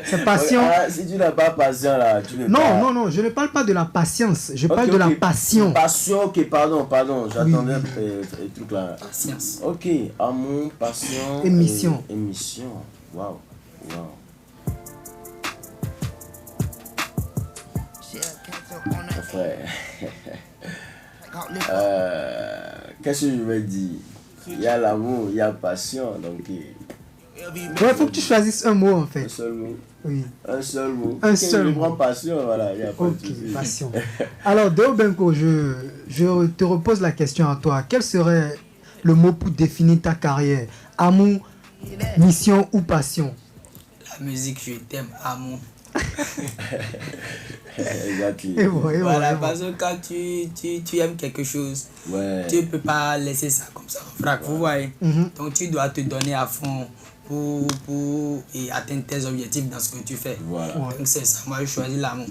C'est patient. Si tu n'as pas patient là, tu ne pas... Non, je ne parle pas de la patience, je parle de la passion. Passion, ok, pardon, j'attendais le truc là. Patience. Ok, amour, passion et mission. Waouh. Frère. Qu'est-ce que je vais dire? Il y a l'amour, il y a la passion, donc... Il faut que tu choisisses un mot en fait. Un seul mot. Oui. Un seul mot. Un seul mot. Je prends passion, voilà. Y a pas ok, passion. Alors, Deo Benko, je te repose la question à toi. Quel serait le mot pour définir ta carrière? Amour, mission ou passion? La musique, je t'aime, amour. Exactement. Et Voilà, bon. parce que quand tu aimes quelque chose, Ouais. tu ne peux pas laisser ça comme ça en vrac, vous voyez. Donc tu dois te donner à fond pour et atteindre tes objectifs dans ce que tu fais. Voilà. Donc c'est ça, moi je choisis l'amour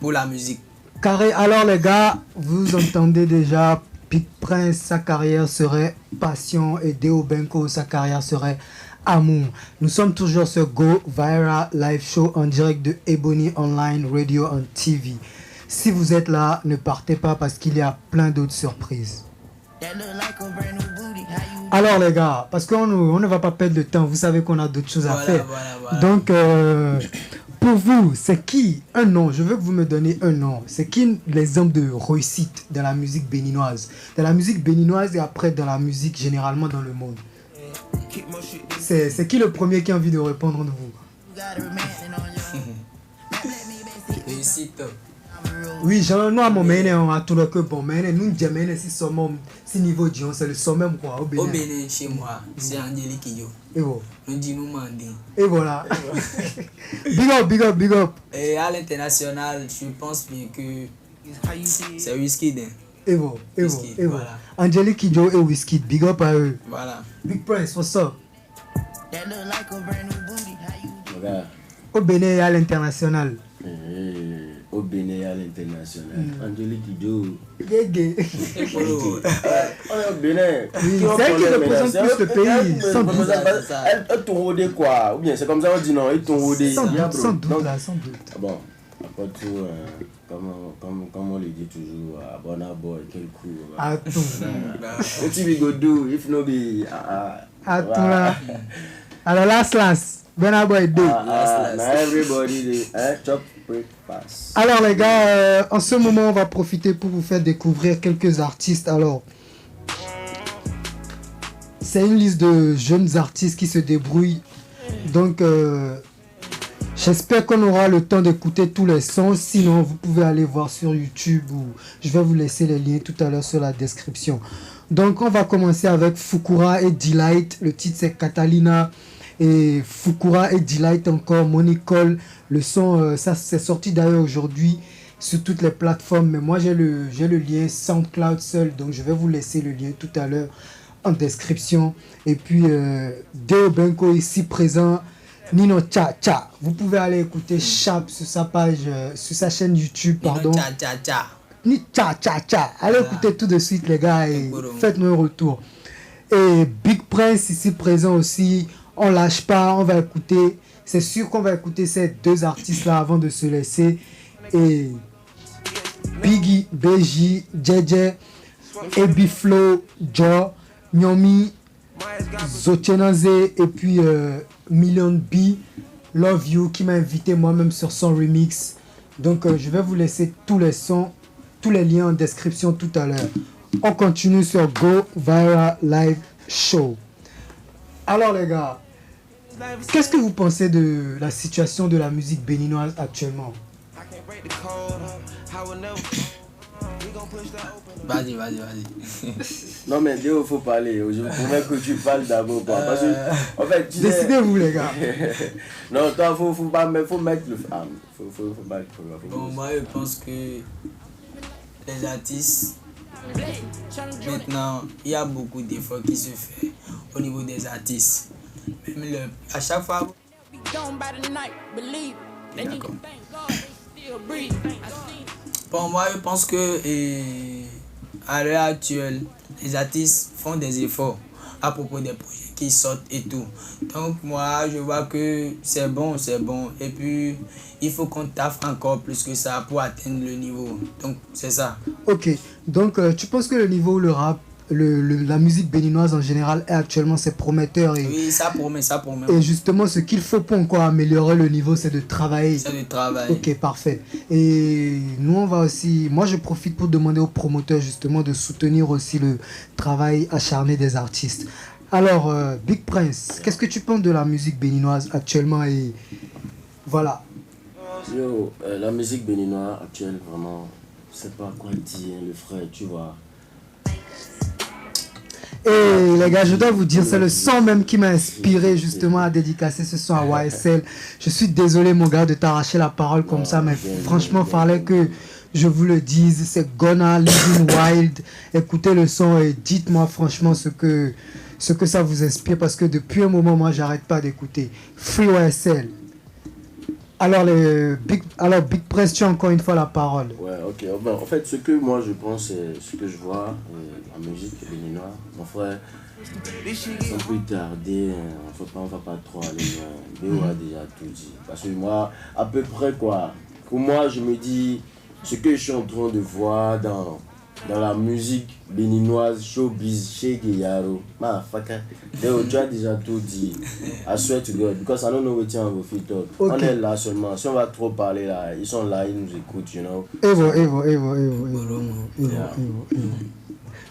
pour la musique. Carré, alors les gars, vous entendez déjà, Big Prince, sa carrière serait passion et Deo Benko, sa carrière serait amour. Nous sommes toujours sur Go Viral Live Show en direct de Ebony Online Radio and TV. Si vous êtes là, ne partez pas parce qu'il y a plein d'autres surprises. Alors les gars, parce qu'on ne va pas perdre de temps, vous savez qu'on a d'autres choses à faire. Voilà. Donc, pour vous, c'est qui un nom? Je veux que vous me donniez un nom. C'est qui l'exemple de réussite dans la musique béninoise? Dans la musique béninoise et après dans la musique généralement dans le monde. C'est qui le premier qui a envie de répondre de vous? Réussite. Oui, j'en ai mon mène à tout le que bon mène nous jamais si sommet si niveau Dion c'est le sommet quoi au Au Bénin. Bénin, chez moi, c'est Angélique Kidjo. Et bon. Nous disons nous mandé. Et voilà. Big up. Et à l'international, je pense bien que c'est Wizkid. Et bon. Voilà. Angélique Kidjo et Wizkid, big up à eux. Voilà. Big Prince, what's up? Regarde. Au Bénin et à l'international. Au Bénin à l'international. Angélique Kidjo. Gégé. On est au Bénin. Oui, c'est elle qui représente plus le pays. Sans doute. Elle tourne rodé quoi? Ou bien c'est comme ça on dit non, elle tourne rodé. Sans doute. Bon, après tout, comme on le dit toujours, bon boy, quel coup. À tout. What we go do if no be À tout là. Alors last. Boy do. Now everybody chop breakfast. Alors les gars, en ce moment on va profiter pour vous faire découvrir quelques artistes. Alors, c'est une liste de jeunes artistes qui se débrouillent. Donc, j'espère qu'on aura le temps d'écouter tous les sons. Sinon, vous pouvez aller voir sur YouTube ou je vais vous laisser les liens tout à l'heure sur la description. Donc, on va commencer avec Fukura et Delight. Le titre c'est Catalina. Et Fukura et Delight encore, Monicole. Le son, ça c'est sorti d'ailleurs aujourd'hui sur toutes les plateformes. Mais moi j'ai le lien SoundCloud seul. Donc je vais vous laisser le lien tout à l'heure en description. Et puis Deo Benko ici présent. Nino Cha Cha. Vous pouvez aller écouter Sharp sur sa page, sur sa chaîne YouTube. Pardon. Cha Cha Cha. Ni Cha Cha Cha. Allez écouter tout de suite les gars et faites-nous un retour. Et Big Prince ici présent aussi. On lâche pas, on va écouter. C'est sûr qu'on va écouter ces deux artistes-là avant de se laisser. Et Biggie, BJ, JJ, Ebiflow, Joe, Nyomi, Zochenaze et puis Million B, Love You qui m'a invité moi-même sur son remix. Donc je vais vous laisser tous les sons, tous les liens en description tout à l'heure. On continue sur Go Viral Live Show. Alors les gars, qu'est-ce que vous pensez de la situation de la musique béninoise actuellement? Vas-y. Non mais Dieu, il faut parler. Je voudrais que tu parles d'abord. Parce que, en fait, décidez-vous les gars. Non, toi, faut mettre le... faut mettre le... Bon, moi je pense que les artistes, maintenant, il y a beaucoup d'efforts qui se font au niveau des artistes. Même à chaque fois... D'accord. Bon, moi je pense que à l'heure actuelle, les artistes font des efforts à propos des projets qui sortent et tout. Donc moi je vois que c'est bon. Et puis il faut qu'on taffe encore plus que ça pour atteindre le niveau. Donc c'est ça. Ok, donc tu penses que le niveau, le rap, la musique béninoise en général est actuellement c'est prometteur oui, ça promet. Et justement ce qu'il faut pour encore améliorer le niveau c'est de travailler. Ok, parfait. Et nous on va aussi, moi je profite pour demander aux promoteurs justement de soutenir aussi le travail acharné des artistes. Alors Big Prince, qu'est-ce que tu penses de la musique béninoise actuellement et voilà. Yo, la musique béninoise actuelle vraiment, je sais pas quoi dire le frère, tu vois. Et les gars, je dois vous dire, c'est le son même qui m'a inspiré justement à dédicacer ce son à YSL. Je suis désolé mon gars de t'arracher la parole comme ça, mais franchement, fallait que je vous le dise. C'est Gonna Living Wild. Écoutez le son et dites-moi franchement ce que ça vous inspire, parce que depuis un moment, moi, j'arrête pas d'écouter. Free YSL. Alors, Big Press, tu as encore une fois la parole. Ouais, ok. En fait, ce que moi je pense, ce que je vois en musique béninoise, mon frère, sans plus tarder, on va pas trop aller loin. Béo a déjà tout dit. Parce que moi, à peu près quoi, pour moi, je me dis, ce que je suis en train de voir dans la musique béninoise, showbiz, chez Guyaro, motherfucker, tu as déjà tout dit. I swear to God, because I don't know what you will talk. Okay. On est là seulement. Si on va trop parler là, ils sont là, ils nous écoutent, you know. Evo.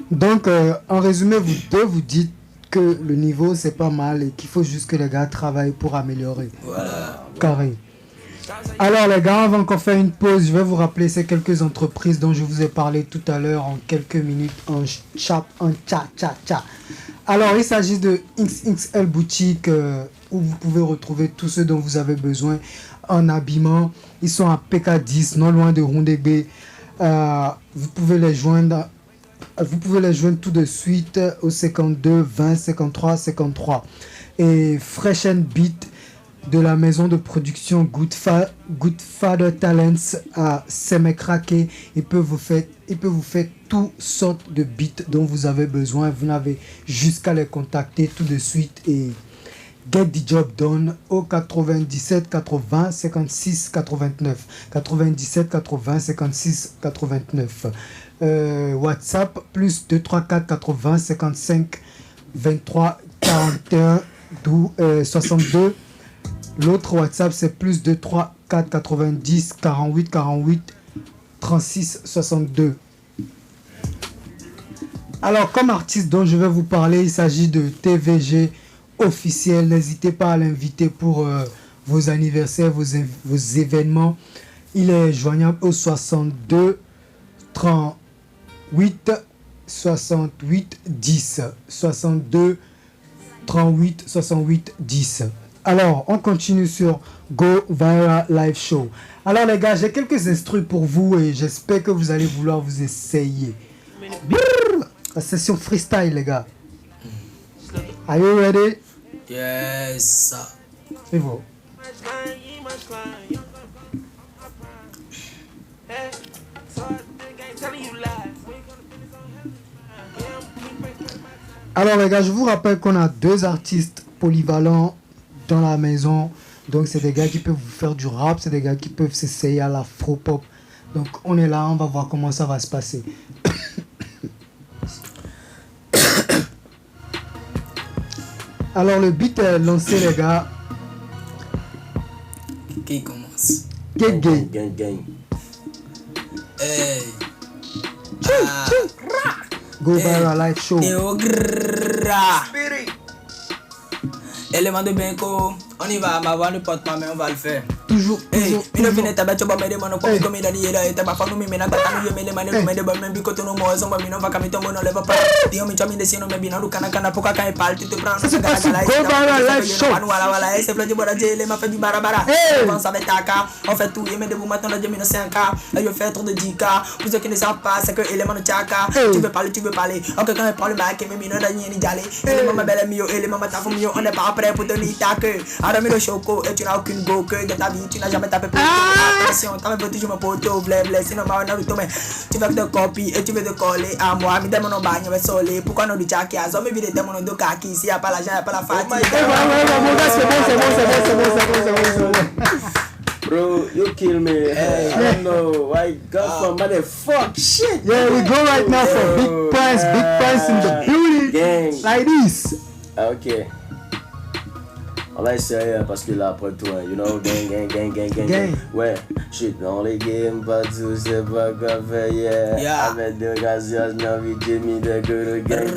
Donc, en résumé, vous dites que le niveau c'est pas mal et qu'il faut juste que les gars travaillent pour améliorer. Voilà. Carré. Alors les gars, on va encore faire une pause. Je vais vous rappeler ces quelques entreprises dont je vous ai parlé tout à l'heure en quelques minutes en chat. Alors il s'agit de XXL Boutique où vous pouvez retrouver tout ce dont vous avez besoin en habillement. Ils sont à PK10, non loin de Rondébé. Vous pouvez les joindre tout de suite au 52 20 53 53. Et Fresh and Beat de la maison de production Good Father Talents à Semekrake. Il peut vous faire toutes sortes de beats dont vous avez besoin. Vous n'avez jusqu'à les contacter tout de suite et get the job done au 97 80 56 89. 97 80 56 89. WhatsApp plus 234 80 55 23 41 62. L'autre WhatsApp c'est plus 234 90 48 48 36 62. Alors comme artiste dont je vais vous parler, il s'agit de TVG officiel. N'hésitez pas à l'inviter pour vos anniversaires, vos événements. Il est joignable au 62 38 68 10. 62 38 68 10. Alors, on continue sur Go Viral Live Show. Alors les gars, j'ai quelques instrus pour vous et j'espère que vous allez vouloir vous essayer. La session freestyle les gars. Are you ready? Yes. C'est bon. Alors les gars, je vous rappelle qu'on a 2 artistes polyvalents dans la maison. Donc c'est des gars qui peuvent vous faire du rap, c'est des gars qui peuvent s'essayer à l'afro-pop. Donc on est là, on va voir comment ça va se passer. Alors le beat est lancé les gars. Qui commence? Gang. Hey. Go Viral Live Show. Élément de Benko, on y va, ma voix ne porte pas mais on va le faire. Toujours. Une vine ta bête, mais des monos comme il a dit, et ta femme nous mène à bataille, mais les manettes, mais des bonnes même que nous moisons, mais non va comme ton ne lève pas. Dis-moi, mais tu as mis des siens, mais bien, nous canacana, pourquoi quand il parle, tu te prends. Ça c'est pas Go Viral Live Show. Voilà, c'est plein de boradje, les m'a fait du barabara. On pense avec Taka, on fait tout, mais de vous maintenant, la demi 5K, et je fais trop de 10K. Pour ceux qui ne savent pas, c'est que élément de Tchaka. Tu veux parler. Ok, quand il parle, mais mais mino d'agni ni jale. Élément ma belle mio, élément ma tafou mio, on n'est pas prêt pour te niquer. Alors, mais le choco, et tu n'as aucune go que de ta vie, tu n'as jamais tapé pour attention, t'as même toujours mon poteau, blé, sinon ma on a tout, mais tu veux te copier et tu veux te coller à moi, mais mon bagne, mais solé, pourquoi non du tchaki, à zombie vide tes mon de kaki, s'il n'y a pas l'argent, il n'y a pas la fatigue. C'est bon. Bro, you kill me. I don't know why God for motherfuck shit. Yeah, we go right now for Big Price in the building. Gang. Like this. Ok. On va essayer parce que là après tout, you know, gang. Ouais, shit dans les games, pas tout, c'est pas quoi faire, yeah. Avec des gars, j'ai envie de me de gang.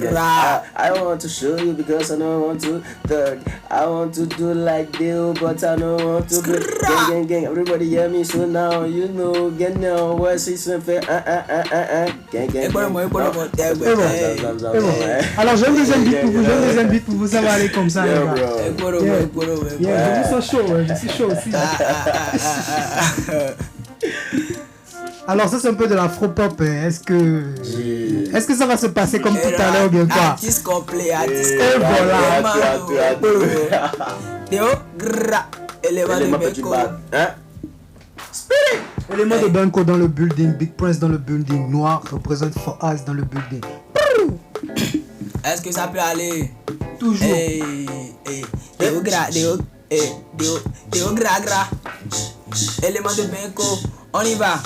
I don't want to show you because I don't want to thug. I want to do like Dale, but I don't want to be gang. Everybody hear me, so now you know, get now, what c'est simple, gang. Alors j'ai un deuxième beat pour vous, ça va aller comme ça, les gars. Je suis chaud aussi. Alors ça c'est un peu de l'afro-pop, est-ce que ça va se passer comme tout à l'heure ou bien quoi? Artiste complet, artiste Et voilà. Théo, élément de Benko. Élément de Benko dans le building, Big Prince dans le building, Noir représente For Eyes dans le building. Est-ce que ça peut aller? Toujours. Théo gra. Élément de Benko, on y va.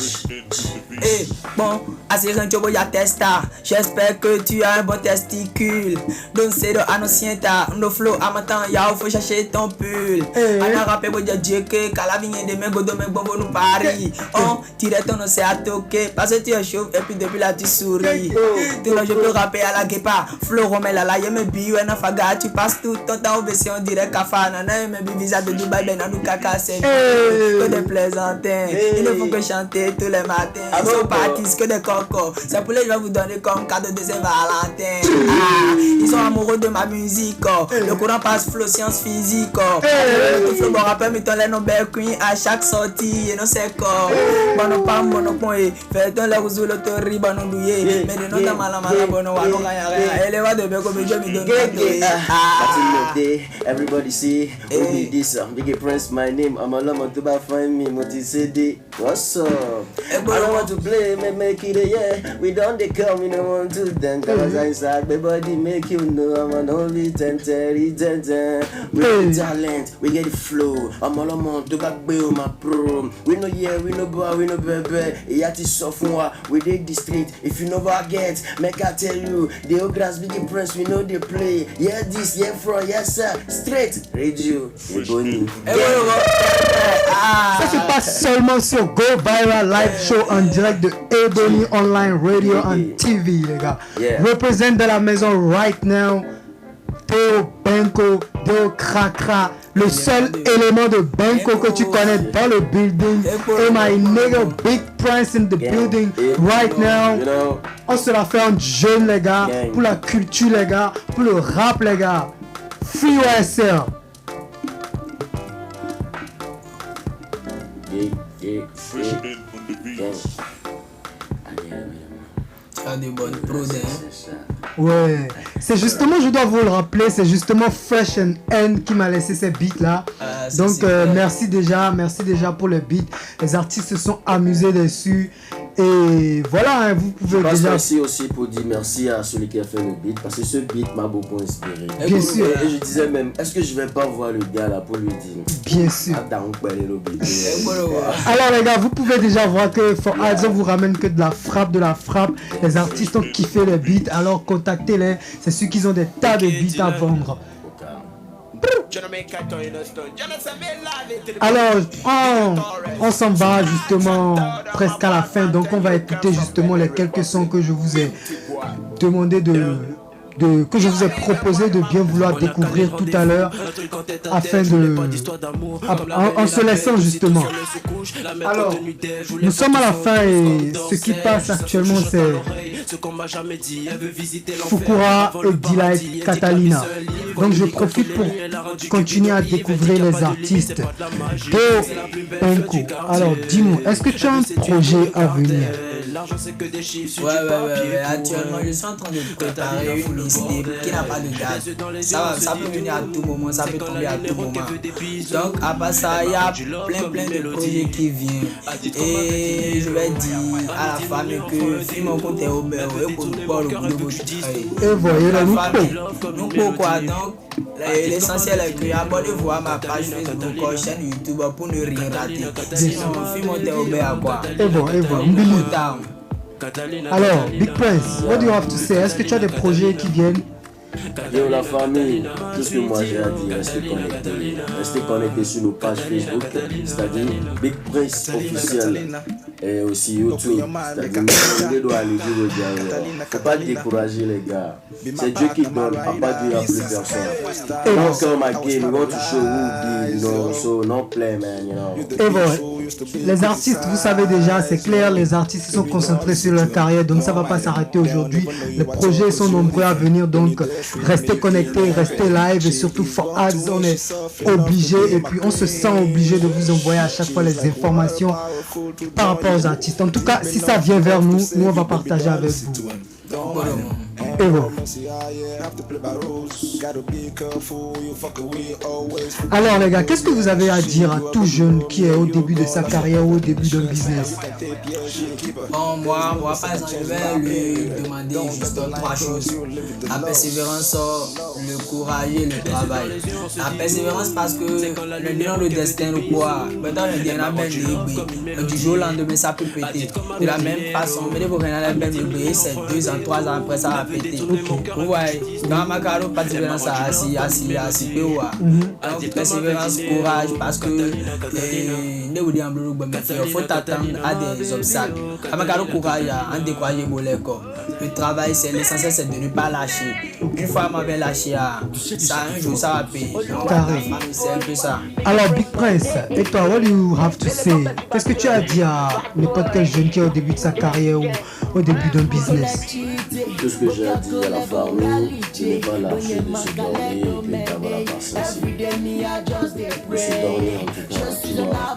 Bon, assez rancho ya testa. J'espère que tu as un bon testicule. Donc c'est de anocienta. No flow à matin, ya faut chercher ton pull. Ana rappé boya djeke, kala vigne de mes godo mes bonbons nous Paris. On tire ton c'est à toquer. Parce que tu es chauve et puis depuis là tu souris. Tout le je peux rapper à la guépa. Flow romel à la yeme bio en faga. Tu passes tout ton temps au version direct kafana. Na me visa de Dubaï ben à nous kaka c'est. Que des plaisantins. Il ne faut que chanter tous les matins. Ils sont partis que des cocos. C'est pour les je vais vous donner comme cadeau de Saint-Valentin. Ils sont amoureux de ma musique. Le courant passe flow science physique. Le flow bon rappel mais ton les no belle queen à chaque sortie et non c'est quoi. Bon pas bon point. Fait ton les rousou le tori bon doué. Mais de non ta mala bon wa no gagner rien. Elle va de be comme je me donne. Everybody see who be this Big Prince my name. I'm a lama to buy find me Moti CD. What's up? I don't want to play, make it a yeah. We don't they come, you don't want to dance. Cause inside my body make you know I'm an only 10. We get the talent, we get the flow. I'm all on to back bill my pro. We know yeah, we know boy, we know baby. Yati sophomore, we dig the street. If you never get, make I tell you, the old grass Big Prince, we know they play. Yeah this, yeah for yes sir. Straight radio, Ebony. Ça se passe seulement sur Go Viral Live Show en direct de Ebony Online Radio and TV, les gars. Représente de la maison right now. Théo Benko, Théo Krakra, le seul élément de Benko que tu connais dans le building. Et my nigga Big Prince in the building right now. On se la fait en jeune, les gars, pour la culture, les gars, pour le rap, les gars. Free YSL. Fresh in on the beats. Tu as des bonnes prods, Ouais, c'est justement, je dois vous le rappeler, c'est justement Fresh and N qui m'a laissé ces beats là. Donc merci déjà pour les beats. Les artistes se sont amusés dessus. Et voilà, vous pouvez déjà... Je déjà... merci aussi pour dire merci à celui qui a fait le beat, parce que ce beat m'a beaucoup inspiré. Bien sûr. Et je disais même, est-ce que je vais pas voir le gars là pour lui dire... Bien sûr. Attends, on peut aller le beat. Alors les gars, vous pouvez déjà voir que For Eyes, on vous ramène que de la frappe. Les artistes ont kiffé les beats, alors contactez-les. C'est sûr qu'ils ont des tas de beats à vendre. Alors, on s'en va justement presque à la fin, donc on va écouter justement les quelques sons que je vous ai demandé que je vous ai proposé de bien vouloir découvrir tout à l'heure afin de en se laissant justement. Alors, nous sommes à la fin et ce qui passe actuellement c'est Fukura et Delight Catalina. Donc je profite pour continuer à découvrir les artistes. Benko, alors dis-moi, est-ce que tu as un projet à venir? Ouais. Actuellement, je suis en train de préparer une liste qui n'a pas de date. Ça peut venir à tout moment, ça peut tomber à tout moment. Donc, à part ça, il y a plein de projets qui viennent. Et je vais dire à la famille que si mon compte est ouvert, pour le boulot de votre travail. Et voyez la nous pourquoi donc l'essentiel est que abonnez-vous à ma page Facebook, chaîne YouTube pour ne rien rater. Sinon, film monte ouvert à quoi? Et bon, Alors, Big Prince, what do you have to say? Est-ce que tu as des projets qui viennent? Yo la famille, tout ce que moi j'ai à dire, restez connectés sur nos pages Facebook, c'est-à-dire Big Prince officiel et aussi YouTube, c'est-à-dire vous devez aller dire, faut pas décourager les gars, c'est Dieu qui donne, à pas dire à plus personne. Don't come again, we want to show who be, you know, so no play man, you know. Et bon, les artistes, vous savez déjà, c'est clair, les artistes sont concentrés sur leur carrière, donc ça va pas s'arrêter aujourd'hui. Les projets sont nombreux à venir, donc restez connectés, restez live et surtout for ads, on est obligé et puis on se sent obligé de vous envoyer à chaque fois les informations par rapport aux artistes. En tout cas, si ça vient vers nous, on va partager avec vous. Et bon. Alors les gars, qu'est-ce que vous avez à dire à tout jeune qui est au début de sa carrière ou au début d'un business? Bon, moi par exemple, je vais lui demander juste 3 choses. La persévérance, le courage et le travail. La persévérance parce que le destin ou quoi, maintenant le dernier même libre. Du jour au lendemain ça peut péter. De la même façon, mais il faut qu'on ait même libre, c'est 2 ans, 3 ans après ça va péter. Ouais, dans ma carrière, persévérance assis, donc persévérance, courage, parce que il faut t'attendre à des obstacles. À ma carrière, courage, en décourager le travail, c'est l'essentiel, c'est de ne pas lâcher. Une fois m'avait lâché, ça un jour ça va payer. C'est un peu ça. Alors Big Prince, et toi, what do you have to say? Qu'est-ce que tu as à dire à n'importe quel jeune qui est au début de sa carrière ou au début d'un business? Tout ce que j'ai à dire à la famille, tu n'es pas lâché de se donner et que d'avoir la patience. De se donner en tout cas, tu dois.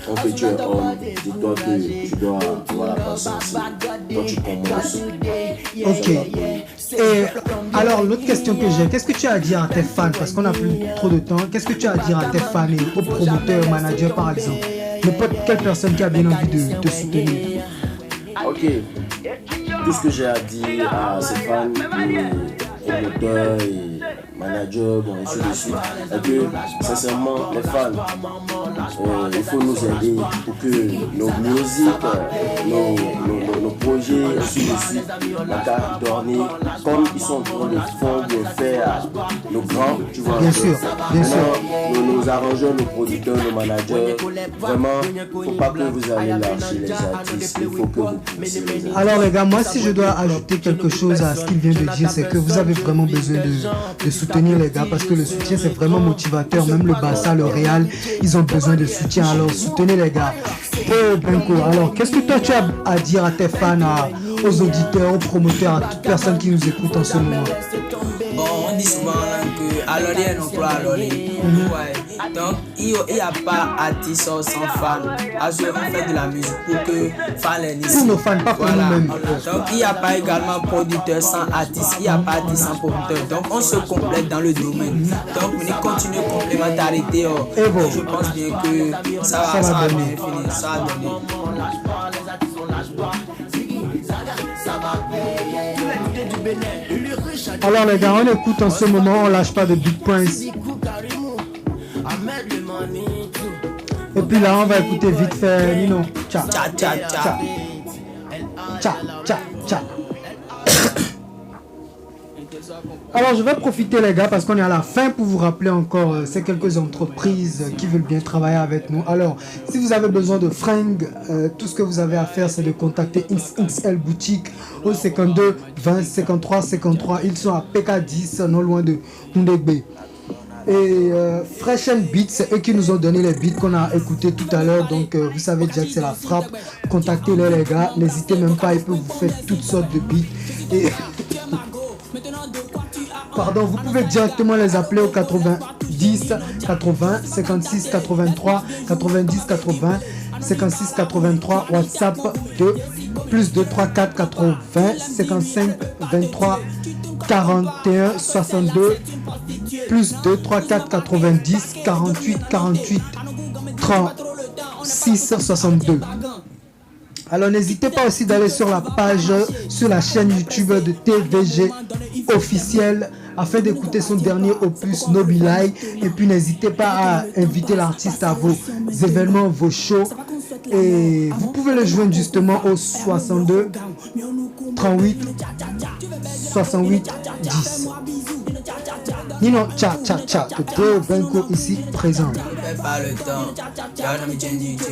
En fait, tu es homme, dis-toi que tu dois avoir la patience. Quand tu commences. Ok. Et alors, l'autre question que j'ai, qu'est-ce que tu as à dire à tes fans? Parce qu'on n'a plus trop de temps. Qu'est-ce que tu as à dire à tes fans et aux promoteurs, aux managers par exemple? N'importe quelle personne qui a bien envie de te soutenir. Ok. Tout ce que j'ai à dire à ces fans, promoteurs et managers, bon, et ainsi de suite, c'est que sincèrement, les fans, il faut nous aider pour que nos musiques, nos projets, et ainsi de suite, la carte d'orner, comme ils sont en train de faire nos grands, tu vois. Bien sûr, bien sûr. Nos arrangeurs, nos producteurs, nos managers, vraiment, il ne faut pas que vous allez lâcher les artistes, il faut que vous poussez les artistes. Alors les gars, moi si je dois ajouter quelque chose à ce qu'il vient de dire, c'est que vous avez vraiment besoin de soutenir les gars parce que le soutien c'est vraiment motivateur. Même le Barça, le Real, ils ont besoin de soutien. Alors soutenez les gars. Et Benko, alors qu'est-ce que toi tu as à dire à tes fans, aux auditeurs, aux promoteurs, à toute personne qui nous écoute en ce moment? Bon, on dit souvent que alors il y a un emploi, alors donc il n'y a pas artiste sans fan. On fait de la musique pour que fans les naissent. Pour nos fans, pas pour nous-mêmes. Donc il n'y a pas également producteur sans artiste, il n'y a pas artiste sans producteur. Donc on se complète dans le domaine. Donc on continue complémentarité. Et bon. Je pense bien que ça va bien finir, ça va donner. Alors les gars, on écoute en ce moment, on lâche pas de Big Prince. Et puis là, on va écouter vite fait Nino. Tcha, tcha, tcha, tcha. Tcha, tcha, tcha. Alors je vais profiter les gars parce qu'on est à la fin pour vous rappeler encore ces quelques entreprises qui veulent bien travailler avec nous. Alors si vous avez besoin de fringues, tout ce que vous avez à faire c'est de contacter XXL Boutique au 52 20 53 53. Ils sont à PK10 non loin de Ndegbe. Et Fresh and Beats, c'est eux qui nous ont donné les beats qu'on a écoutés tout à l'heure. Donc vous savez déjà que c'est la frappe. Contactez-les les gars, n'hésitez même pas, ils peuvent vous faire toutes sortes de beats. Et pardon, vous pouvez directement les appeler au 90 80 56 83 90 80 56 83, WhatsApp de plus 2 3 4 80 55 23 41 62 plus 2 3 4 90 48 48 36 62. Alors n'hésitez pas aussi d'aller sur la page, sur la chaîne YouTube de TVG officiel afin d'écouter son dernier opus Nobilai. Et puis n'hésitez pas à inviter l'artiste à vos événements, vos shows. Et vous pouvez le joindre justement au 62 38 68 10. Nino Cha Cha Cha, de Go Benko ici présent. Ne perds pas le temps. Y'a un ami change.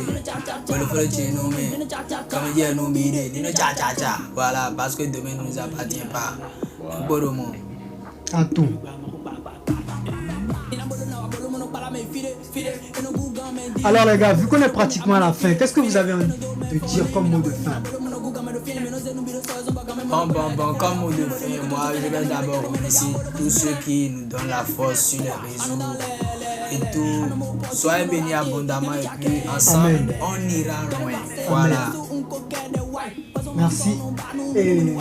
Pour le follow chez nous, mais comme dire nous mire, Nino Cha Cha Cha. Voilà, parce que demain ne nous appartient pas. Pour le monde. En tout. Alors les gars, vu qu'on est pratiquement à la fin, qu'est-ce que vous avez envie de dire comme mot de fin? Bon, comme mot de fin, moi je vais d'abord remercier tous ceux qui nous donnent la force sur les réseaux et tout. Soyez bénis abondamment et puis ensemble, Amen. on ira loin. Voilà. Merci. Et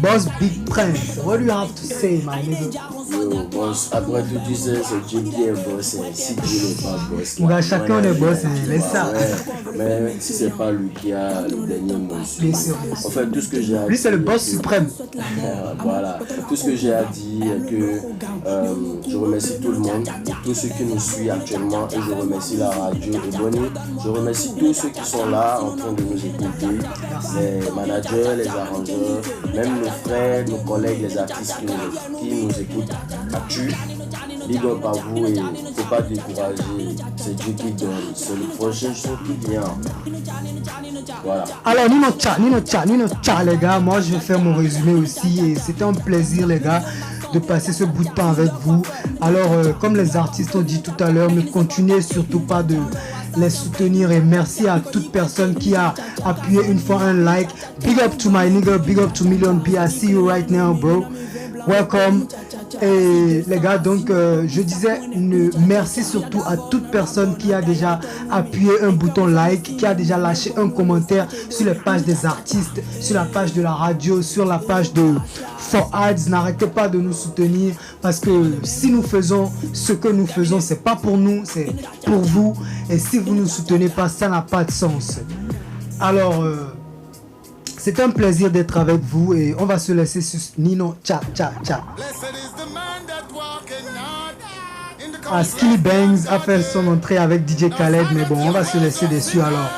Boss Big Prince, what do you have to say, my nigga? Yo, boss, après tout tu sais, c'est Dieu qui est boss, hein. Si Dieu n'est pas boss. Mon gars, chacun est boss, hein, laisse ça. Ouais, mais si c'est pas lui qui a le dernier mot. Bien sûr. En fait, tout ce que j'ai à dire. Lui, c'est le boss suprême. Voilà, tout ce que j'ai à dire, que je remercie tout le monde, tous ceux qui nous suivent actuellement, et je remercie la radio Ebony. Je remercie tous ceux qui sont là en train de nous écouter, les managers, les arrangeurs, même nos frères, nos collègues, les artistes qui nous écoutent. Actu, big up à vous et faut pas décourager, c'est Dieu qui donne, c'est le prochain show qui vient. Voilà. Alors Nino Cha les gars, moi je vais faire mon résumé aussi et c'était un plaisir les gars de passer ce bout de temps avec vous. Alors comme les artistes ont dit tout à l'heure, ne continuez surtout pas de les soutenir et merci à toute personne qui a appuyé une fois un like. Big up to my nigga, big up to Million B, I see you right now bro. Welcome. Et les gars, donc je disais merci surtout à toute personne qui a déjà appuyé un bouton like, qui a déjà lâché un commentaire sur les pages des artistes, sur la page de la radio, sur la page de For Ads. N'arrêtez pas de nous soutenir parce que si nous faisons ce que nous faisons, c'est pas pour nous, c'est pour vous. Et si vous ne nous soutenez pas, ça n'a pas de sens. Alors c'est un plaisir d'être avec vous et on va se laisser sur Nino Cha Cha Cha. Ah, Skinny Bangs a fait son entrée avec DJ Khaled, mais bon, on va se laisser dessus alors.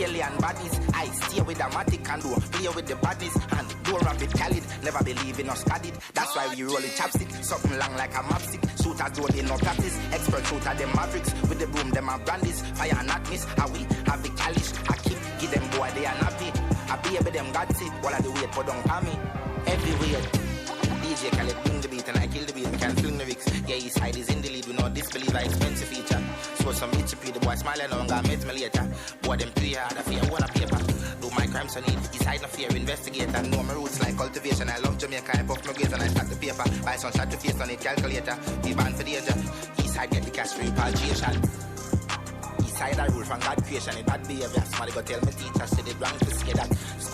Alien bodies, I stay with the matic and do play with the bodies and do rapid Khalid, never believe in us Khalid. That's why we rolling chapstick, something long like a mapstick. Shooters don't in no practice, expert shooter them mavericks with the broom them and brandies. Fire not miss, how we have the calish. I keep give them boy they are nappy. I baby them got it, while I do wait for don't me everywhere. DJ Khaled bring the beat and I kill the beat. We can fling the lyrics. Yeah, his side is in the lead. We know disbelieve our expensive feature. So some HP, the boy smiling on God met me later. Boy them play hard, I fear one a paper. Do my crimes on it. His side no fear, investigate and know my roots like cultivation. I love Jamaica, I puff my gaze and I start the paper. Buy some shot to face on it, calculator. Be banned for danger. East side get the cash for repatriation. East side I rule from God creation. In bad behavior, somebody go tell me teachers, say they wrong to say that. School